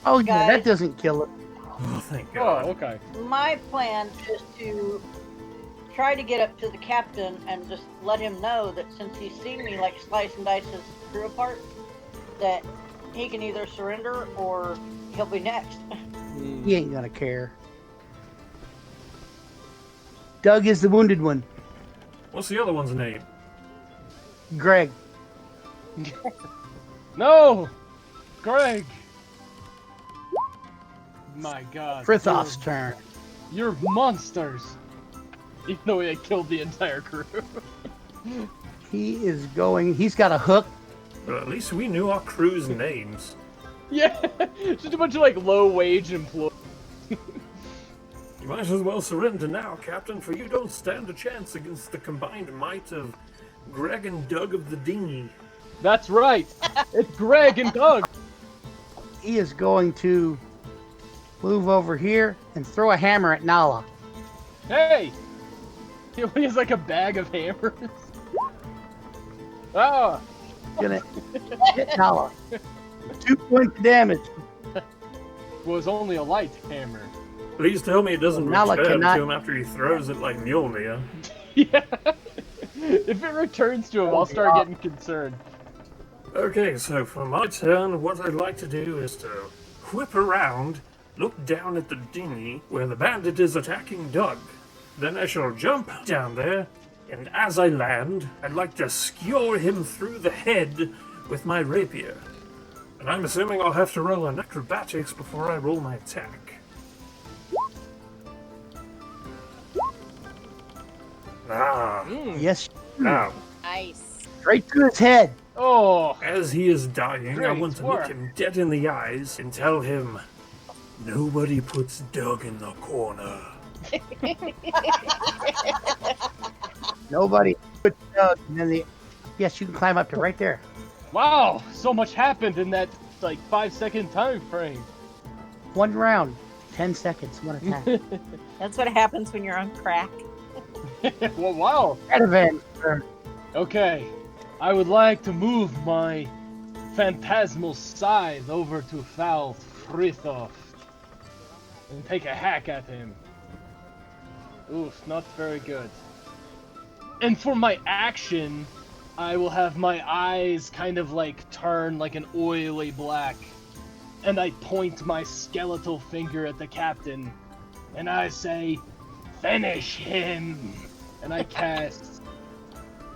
Oh yeah, that doesn't kill it. Oh, thank God. Oh, okay. My plan is to try to get up to the captain and just let him know that since he's seen me like slice and dice his crew apart, that he can either surrender or he'll be next. He ain't gonna care. Doug is the wounded one. What's the other one's name? Greg. No! Greg! My God. Frithoff's turn. You're monsters! Even though they killed the entire crew. He's got a hook. Well, at least we knew our crew's names. Yeah! Just a bunch of low-wage employees. You might as well surrender now, Captain, for you don't stand a chance against the combined might of Greg and Doug of the dinghy. That's right! It's Greg and Doug! He is going to move over here and throw a hammer at Nala. Hey! He has a bag of hammers. Oh! Gonna hit Nala. 2 points of damage. Was only a light hammer. Please tell me it doesn't Nala return cannot- to him after he throws it like Mjolnir. Yeah. If it returns to him, I'll start getting concerned. Okay, so for my turn, what I'd like to do is to whip around, look down at the dinghy where the bandit is attacking Doug. Then I shall jump down there, and as I land, I'd like to skewer him through the head with my rapier. And I'm assuming I'll have to roll an acrobatics before I roll my attack. Yes. Now, Nice. Straight to his head. Oh! as he is dying, I Great want to work. look him dead in the eyes and tell him, Nobody puts Doug in the corner. Nobody puts Doug, and then yes, you can climb up to right there. Wow, so much happened in that like 5-second time frame. One round, 10 seconds, one attack. That's what happens when you're on crack. Well, wow. Radavan's turn. Okay, I would like to move my phantasmal scythe over to Val Frithov and take a hack at him. Oof, not very good. And for my action, I will have my eyes kind of like turn like an oily black. And I point my skeletal finger at the captain. And I say, finish him! And I cast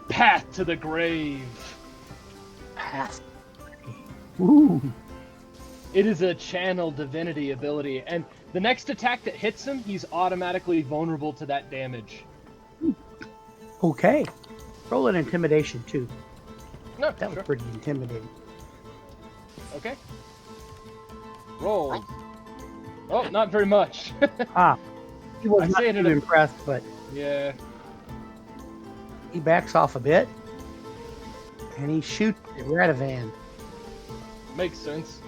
Path to the Grave. Pass. Ooh. It is a channel divinity ability, and the next attack that hits him, he's automatically vulnerable to that damage. Okay. Roll an intimidation too. No, That was pretty intimidating. Okay. Roll. Oh, not very much. He was I not say it in too a- impressed, but Yeah. he backs off a bit. And he shoots at Radavan. Makes sense.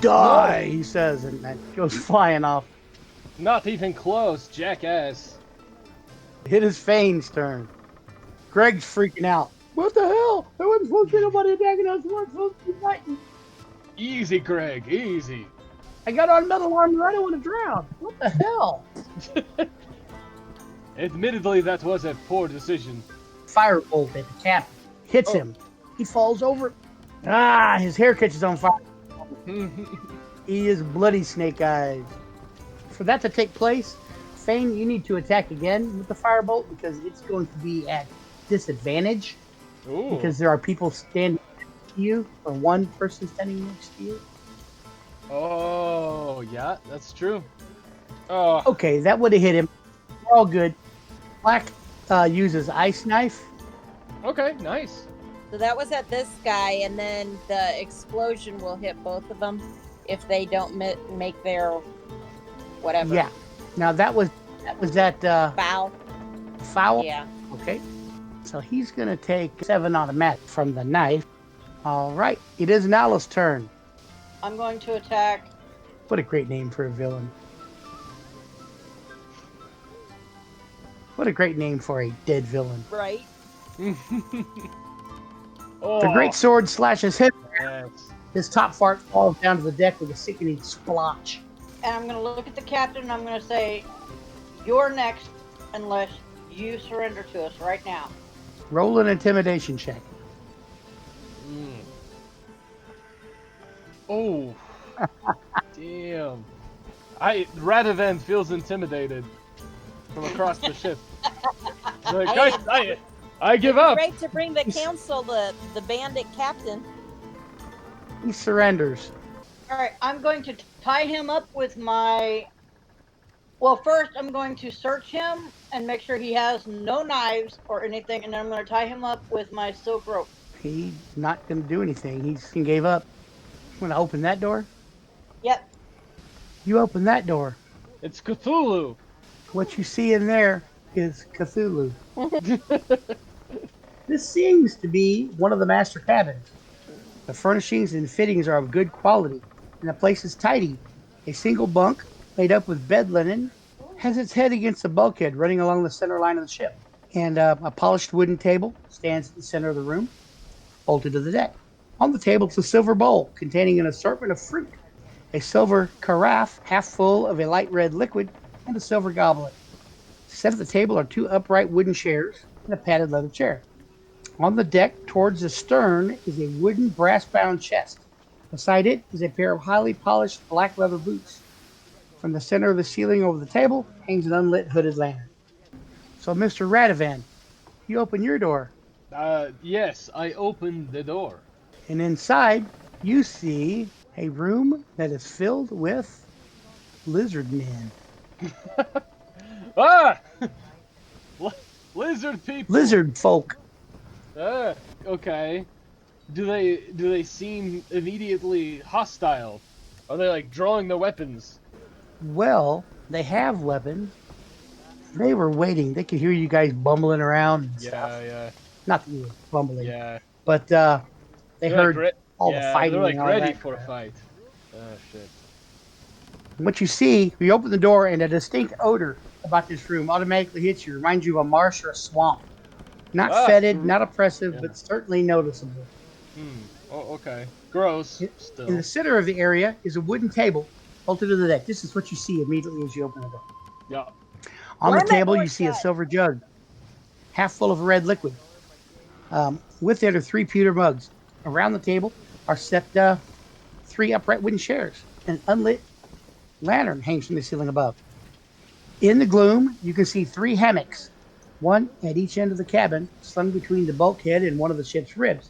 Die, he says, and that goes flying off. Not even close, jackass. Hit his Fane's turn. Greg's freaking out. What the hell? There wasn't supposed to be nobody attacking us. We weren't supposed to be fighting. Easy, Greg, easy. I got on metal armor. I don't want to drown. What the hell? Admittedly, that was a poor decision. Firebolt at the captain. Hits him. He falls over. His hair catches on fire. He is bloody snake eyes. For that to take place, Fane, you need to attack again with the firebolt because it's going to be at disadvantage. Ooh. Because there are people standing next to you, or one person standing next to you. Oh, yeah, that's true. Oh, Okay, that would have hit him. We're all good. Black uses Ice Knife. okay, nice. So that was at this guy, and then the explosion will hit both of them if they don't make their whatever. Yeah. Now that was at Foul. foul. Yeah. Okay. So he's gonna take 7 automatic from the knife. All right. It is Nala's turn. I'm going to attack. What a great name for a villain. What a great name for a dead villain. Right. Oh, The great sword slashes him. yes. His top part falls down to the deck with a sickening splotch. And I'm going to look at the captain and I'm going to say, you're next unless you surrender to us right now. Roll an intimidation check. Oh, damn. Radovan feels intimidated from across the ship. He's like, guys, I give up. Great to bring the council, the bandit captain. He surrenders. All right, I'm going to tie him up with my... Well, first I'm going to search him and make sure he has no knives or anything, and then I'm going to tie him up with my silk rope. He's not going to do anything. He gave up. I'm going to open that door. Yep. You open that door. It's Cthulhu. What you see in there is Cthulhu. This seems to be one of the master cabins. The furnishings and fittings are of good quality, and the place is tidy. A single bunk, made up with bed linen, has its head against the bulkhead running along the center line of the ship. And a polished wooden table stands at the center of the room, bolted to the deck. On the table is a silver bowl containing an assortment of fruit, a silver carafe half full of a light red liquid, and a silver goblet. Set at the table are 2 upright wooden chairs and a padded leather chair. On the deck, towards the stern, is a wooden brass-bound chest. Beside it is a pair of highly polished black leather boots. From the center of the ceiling over the table hangs an unlit hooded lantern. So, Mr. Radovan, you open your door, Yes, I opened the door. and inside you see a room that is filled with lizard men. Ah! Lizard people. Lizard folk. Okay. Do they seem immediately hostile? Are they like drawing the weapons? Well, they have weapons. They were waiting. They could hear you guys bumbling around and stuff. Yeah. Not that you were bumbling, Yeah. but they They're like heard all the they're fighting and like all ready that for a crap. fight. Oh shit. What you see, you open the door, and a distinct odor about this room automatically hits you. Reminds you of a marsh or a swamp. Not fetid, not oppressive, Yeah. but certainly noticeable. Oh, okay. Gross. In Still. the center of the area is a wooden table bolted to the deck. This is what you see immediately as you open the door. Yeah. On the Slam that table, door you see a shut. silver jug, half full of red liquid. With it are 3 pewter mugs. Around the table are set 3 upright wooden chairs. An unlit lantern hangs from the ceiling above. In the gloom, you can see 3 hammocks, one at each end of the cabin, slung between the bulkhead and one of the ship's ribs,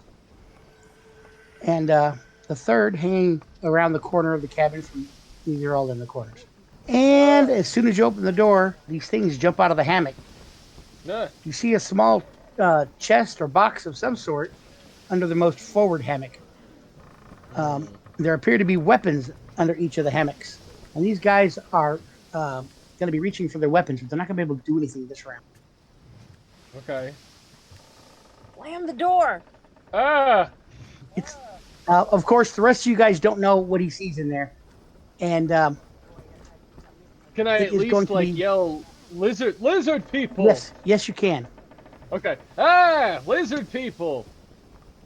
and the third hanging around the corner of the cabin from these are all in the corners. And as soon as you open the door, these things jump out of the hammock. No. You see a small chest or box of some sort under the most forward hammock. There appear to be weapons under each of the hammocks. And these guys are going to be reaching for their weapons, but they're not going to be able to do anything this round. Okay. Slam the door. Ah. It's, of course, the rest of you guys don't know what he sees in there. And Can I it at is going least to like be. yell lizard people? Yes, you can. Okay. Ah, lizard people.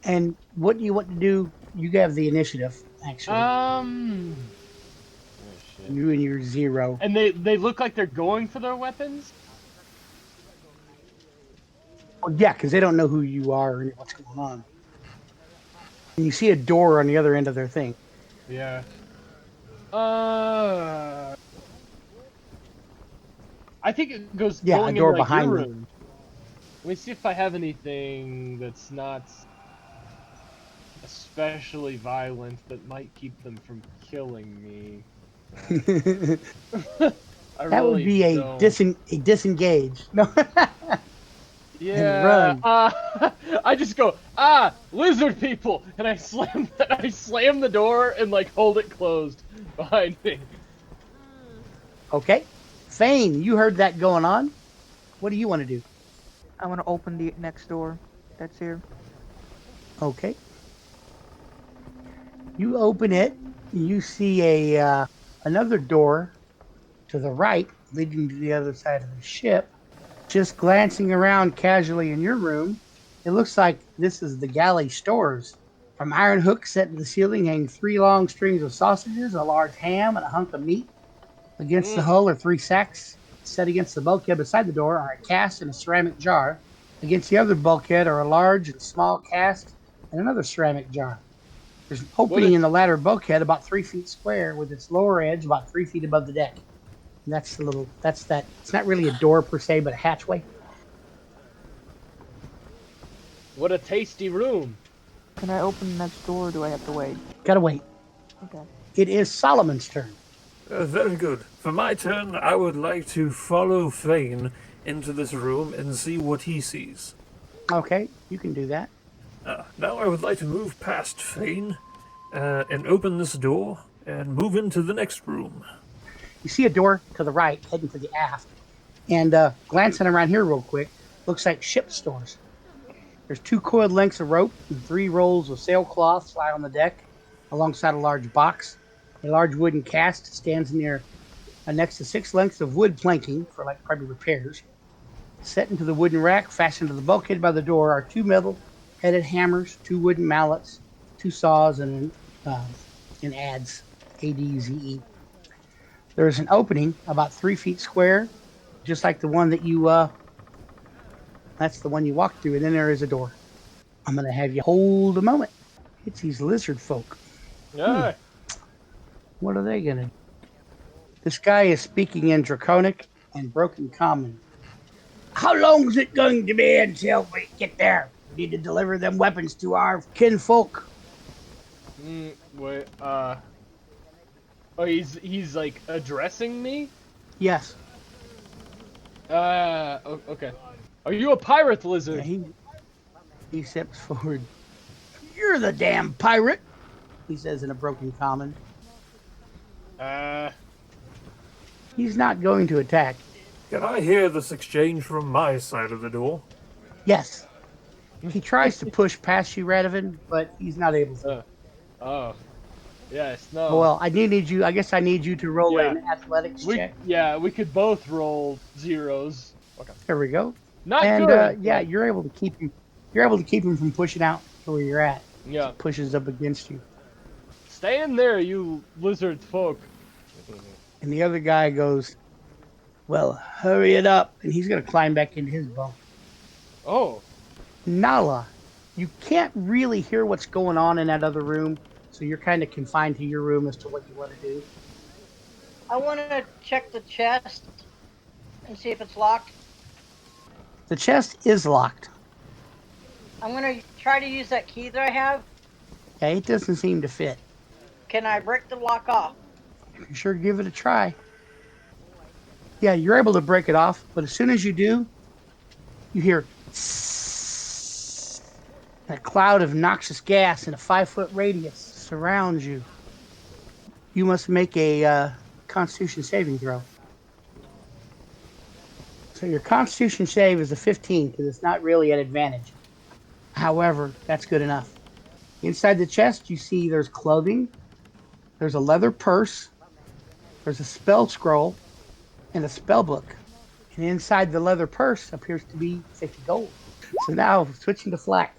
And what do you want to do? You have the initiative, actually. Oh, shit. You and your 0. And they look like they're going for their weapons? Well, yeah, because they don't know who you are or what's going on. And you see a door on the other end of their thing. Yeah. I think it goes Yeah, going a door in like behind your them. room. Let me see if I have anything that's not especially violent that might keep them from killing me. I That would really be a don't. disengage. No. Yeah. run. I just go, lizard people, and I slam the door and like hold it closed behind me. Okay. Fane, you heard that going on. What do you want to do? I want to open the next door that's here. Okay. You open it. You see another door to the right leading to the other side of the ship. Just glancing around casually in your room, it looks like this is the galley stores. From iron hooks set to the ceiling hang 3 long strings of sausages, a large ham, and a hunk of meat. Against the hull are 3 sacks. Set against the bulkhead beside the door are a cask and a ceramic jar. Against the other bulkhead are a large and small cask and another ceramic jar. There's an opening in the latter bulkhead about 3 feet square with its lower edge about 3 feet above the deck. And that's that. It's not really a door per se, but a hatchway. What a tasty room. Can I open the next door or do I have to wait? Gotta wait. Okay. It is Solomon's turn. Very good. For my turn, I would like to follow Fane into this room and see what he sees. Okay, you can do that. Now I would like to move past Fane and open this door and move into the next room. You see a door to the right heading to the aft. And glancing around here real quick, looks like ship stores. There's 2 coiled lengths of rope and 3 rolls of sailcloth lie on the deck alongside a large box. A large wooden cask stands next to 6 lengths of wood planking for like probably repairs. Set into the wooden rack fastened to the bulkhead by the door are 2 metal-headed hammers, 2 wooden mallets, 2 saws, and an adze, A-D-Z-E. There is an opening about 3 feet square, just like the one that that's the one you walked through, and then there is a door. I'm going to have you hold a moment. It's these lizard folk. Yeah. What are they going to do? This guy is speaking in Draconic and Broken Common. How long is it going to be until we get there? We need to deliver them weapons to our kinfolk. Wait, oh, he's like addressing me? Yes. Okay. Are you a pirate, lizard? Yeah, he steps forward. You're the damn pirate, he says in a Broken Common. He's not going to attack. Can I hear this exchange from my side of the door? Yes. He tries to push past you, Radovan, but he's not able to. Oh. Yes, no. Oh, well, I guess I need you to roll Yeah. an athletics check. We could both roll zeros. Okay. There we go. Not And good. yeah, but- you're able to keep him. You're able to keep him from pushing out to where you're at. Yeah. He pushes up against you. Stay in there, you lizard folk. And the other guy goes, "Well, hurry it up." And he's going to climb back into his bunk. Oh. Nala, you can't really hear what's going on in that other room, so you're kind of confined to your room as to what you want to do. I want to check the chest and see if it's locked. The chest is locked. I'm going to try to use that key that I have. Okay, it doesn't seem to fit. Can I break the lock off? You can sure give it a try. Yeah, you're able to break it off, but as soon as you do, you hear a cloud of noxious gas in a 5-foot radius surrounds you. You must make a Constitution saving throw. So your Constitution save is a 15 because it's not really at advantage. However, that's good enough. Inside the chest, you see there's clothing, there's a leather purse, there's a spell scroll, and a spell book. And inside the leather purse appears to be 50 gold. So now, switching to Flack.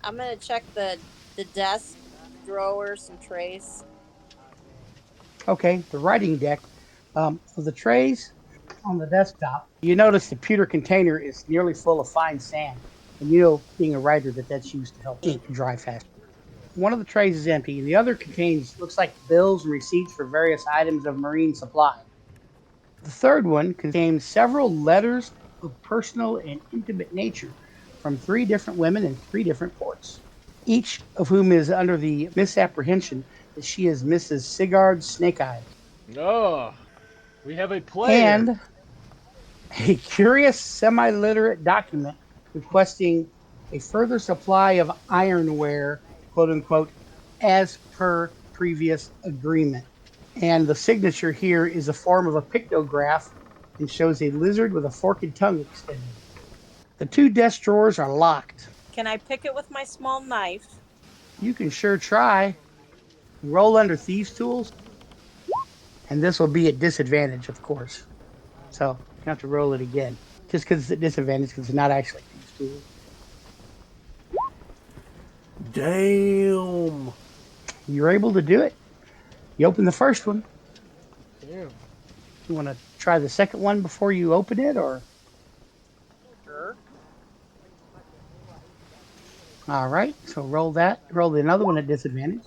I'm gonna check the desk, drawers, and trays. Okay, the writing deck. For the trays on the desktop, you notice the pewter container is nearly full of fine sand. And you know, being a writer, that's used to help ink dry faster. One of the trays is empty, and the other contains, looks like bills and receipts for various items of marine supply. The third one contains several letters of personal and intimate nature from 3 different women in 3 different ports, each of whom is under the misapprehension that she is Mrs. Sigurd Snakeeye. Oh. We have a player. And a curious semi-literate document requesting a further supply of ironware, quote unquote, as per previous agreement. And the signature here is a form of a pictograph and shows a lizard with a forked tongue extended. The 2 desk drawers are locked. Can I pick it with my small knife? You can sure try. Roll under Thieves' Tools. And this will be at disadvantage, of course. So you have to roll it again. Just because it's at disadvantage, because it's not actually Thieves' Tools. Damn. You're able to do it. You open the first one. Damn. You want to try the second one before you open it, or? Sure. All right. So roll that. Roll another one at disadvantage.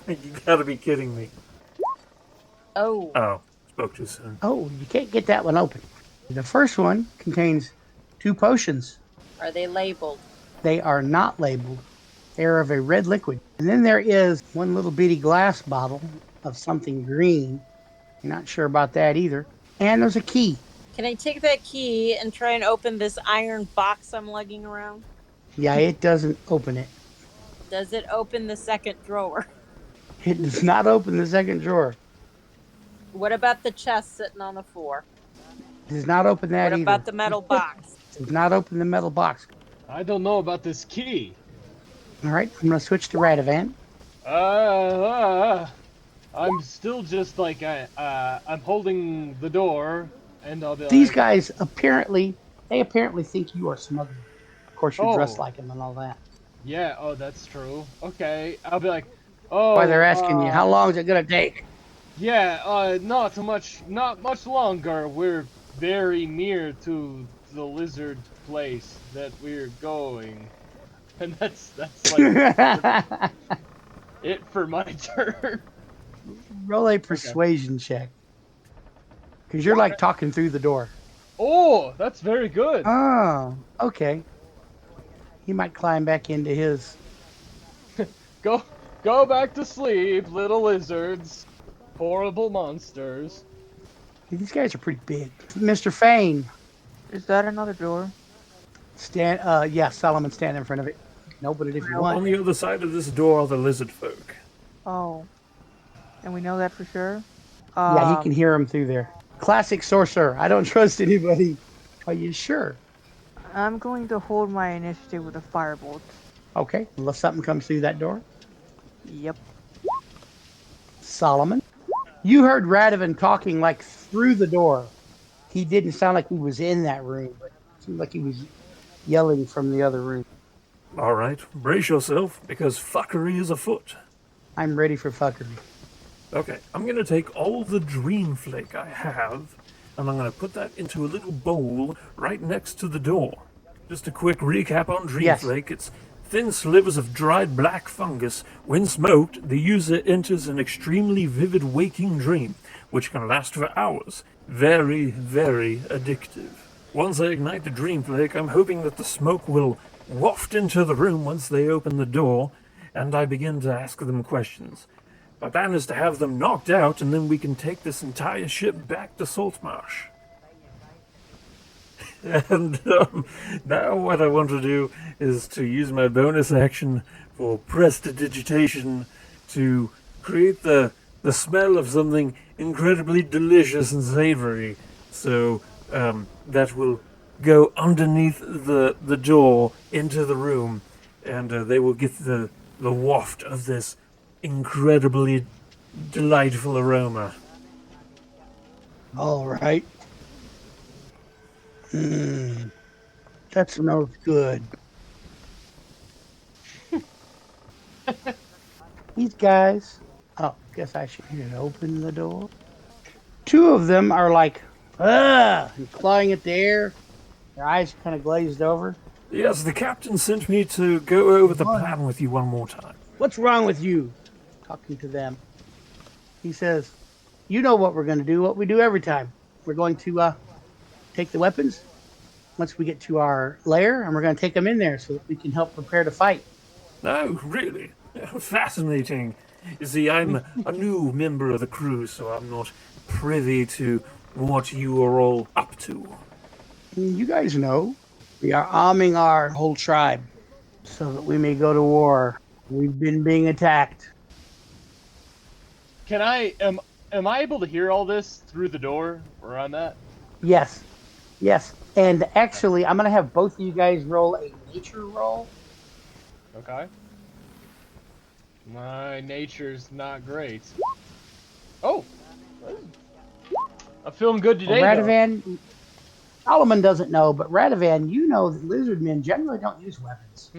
You gotta be kidding me. Oh. Oh, spoke too soon. Oh, you can't get that one open. The first one contains 2 potions. Are they labeled? They are not labeled. They are of a red liquid. And then there is one little bitty glass bottle of something green. You're not sure about that either. And there's a key. Can I take that key and try and open this iron box I'm lugging around? Yeah, it doesn't open it. Does it open the second drawer? It does not open the second drawer. What about the chest sitting on the floor? It does not open that What either. about the metal box? It does not open the metal box. I don't know about this key. All right, I'm going to switch to Radovan. I'm still just like I'm holding the door, and I'll be These like, guys apparently think you are smuggling. Of course, you're dressed Oh. like them and all that. yeah, oh, that's true. Okay, I'll be like, oh. Why they're asking you, how long is it going to take? Yeah, not much longer. We're very near to the lizard place that we're going, and that's like it for my turn. Roll a persuasion check. Because you're like talking through the door. Oh, that's very good. Oh, okay. He might climb back into his. Go back to sleep, little lizards, horrible monsters. These guys are pretty big. Mr. Fane. Is that another door? Yeah, Solomon, stand in front of it. You can open it if you On want. the other side of this door are the lizard folk. Oh. And we know that for sure. Yeah, he can hear him through there. Classic sorcerer. I don't trust anybody. Are you sure? I'm going to hold my initiative with a firebolt. Okay, unless something comes through that door. Yep. Solomon. You heard Radovan talking like through the door. He didn't sound like he was in that room, but it seemed like he was yelling from the other room. All right, brace yourself, because fuckery is afoot. I'm ready for fuckery. Okay, I'm going to take all the dream flake I have, and I'm going to put that into a little bowl right next to the door. Just a quick recap on dream Yes. flake. It's thin slivers of dried black fungus. When smoked, the user enters an extremely vivid waking dream, which can last for hours. Very, very addictive. Once I ignite the dream flake, I'm hoping that the smoke will waft into the room once they open the door, and I begin to ask them questions. My plan is to have them knocked out, and then we can take this entire ship back to Saltmarsh. And now what I want to do is to use my bonus action for prestidigitation to create the smell of something incredibly delicious and savory. So that will go underneath the door into the room, and they will get the waft of this incredibly delightful aroma. All right. That smells good. These guys. Oh, guess I should open the door. Two of them are like, and clawing at the air. Their eyes kind of glazed over. Yes, the captain sent me to go over the plan with you one more time. What's wrong with you? Talking to them. He says, you know what we're going to do, what we do every time. We're going to take the weapons once we get to our lair, and we're going to take them in there so that we can help prepare to fight. Oh, really? Fascinating. You see, I'm a new member of the crew, so I'm not privy to what you are all up to. You guys know we are arming our whole tribe so that we may go to war. We've been being attacked. Can I am I able to hear all this through the door where I'm at? Yes. And actually, I'm going to have both of you guys roll a nature roll. Okay. My nature's not great. Oh! I'm feeling good today, Well, though. Radovan, Solomon doesn't know, but Radovan, you know that lizard men generally don't use weapons.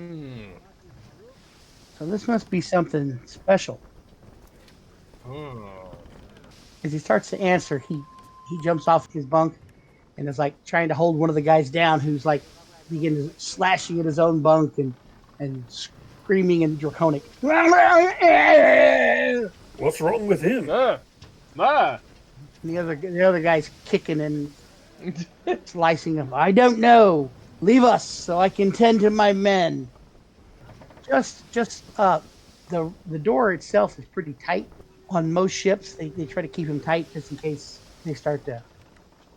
So this must be something special. As he starts to answer, he jumps off his bunk and is like trying to hold one of the guys down, who's like begins slashing at his own bunk and screaming in Draconic. What's wrong with him? And the other guy's kicking and slicing him. I don't know. Leave us so I can tend to my men. Just the door itself is pretty tight. On most ships, they try to keep them tight just in case they start to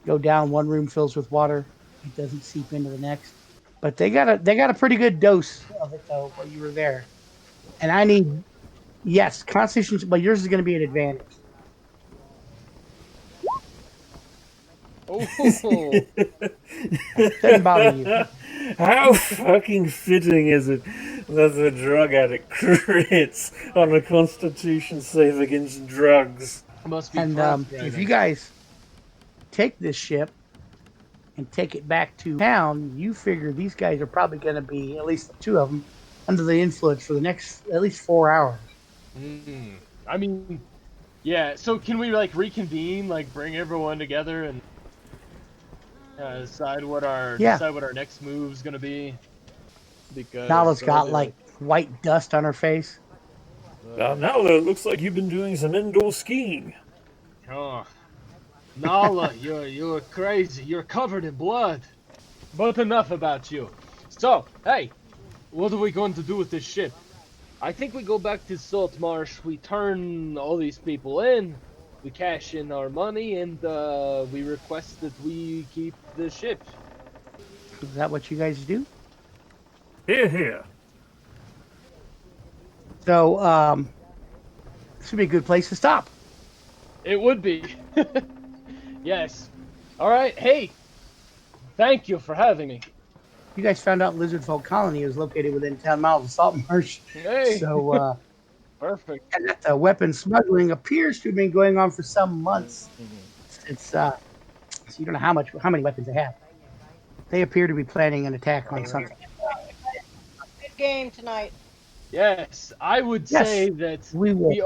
go down. One room fills with water, it doesn't seep into the next. But they got a pretty good dose of it though while you were there. And I need Constitution, but yours is going to be an advantage. Oh. Doesn't bother you. How fucking fitting is it that the drug addict crits on a Constitution save against drugs? Must be And if you guys take this ship and take it back to town, you figure these guys are probably going to be, at least two of them, under the influence for the next at least 4 hours. I mean, yeah. So can we like reconvene, like bring everyone together and decide what our next move's gonna be? Because Nala's got like white dust on her face. Nala, it looks like you've been doing some indoor skiing. Oh, Nala, you're crazy. You're covered in blood. But enough about you. So, hey, what are we going to do with this ship? I think we go back to Saltmarsh. We turn all these people in. We cash in our money, and we request that we keep the ship. Is that what you guys do? Here, here. So, this would be a good place to stop. It would be. Yes. All right. Hey, thank you for having me. You guys found out Lizard Folk Colony is located within 10 miles of Saltmarsh. Hey, So, perfect. and that the weapon smuggling appears to have been going on for some months. Since so you don't know how many weapons they have. They appear to be planning an attack on something. Good game tonight. Yes, I would Yes, say that we will.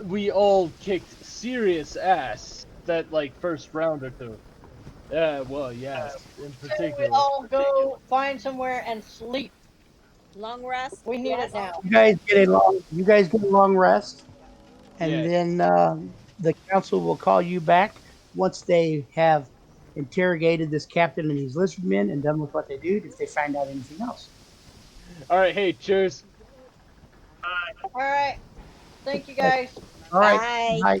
we all kicked serious ass that like first round or two. Yeah, well, yes, in We particular. all go find somewhere and sleep. Long rest. We need it now. You guys get a long rest, and Yes. then the council will call you back once they have interrogated this captain and these lizard men and done with what they do. If they find out anything else. All right. Hey, cheers. All right. Thank you guys. All right. Bye. Bye.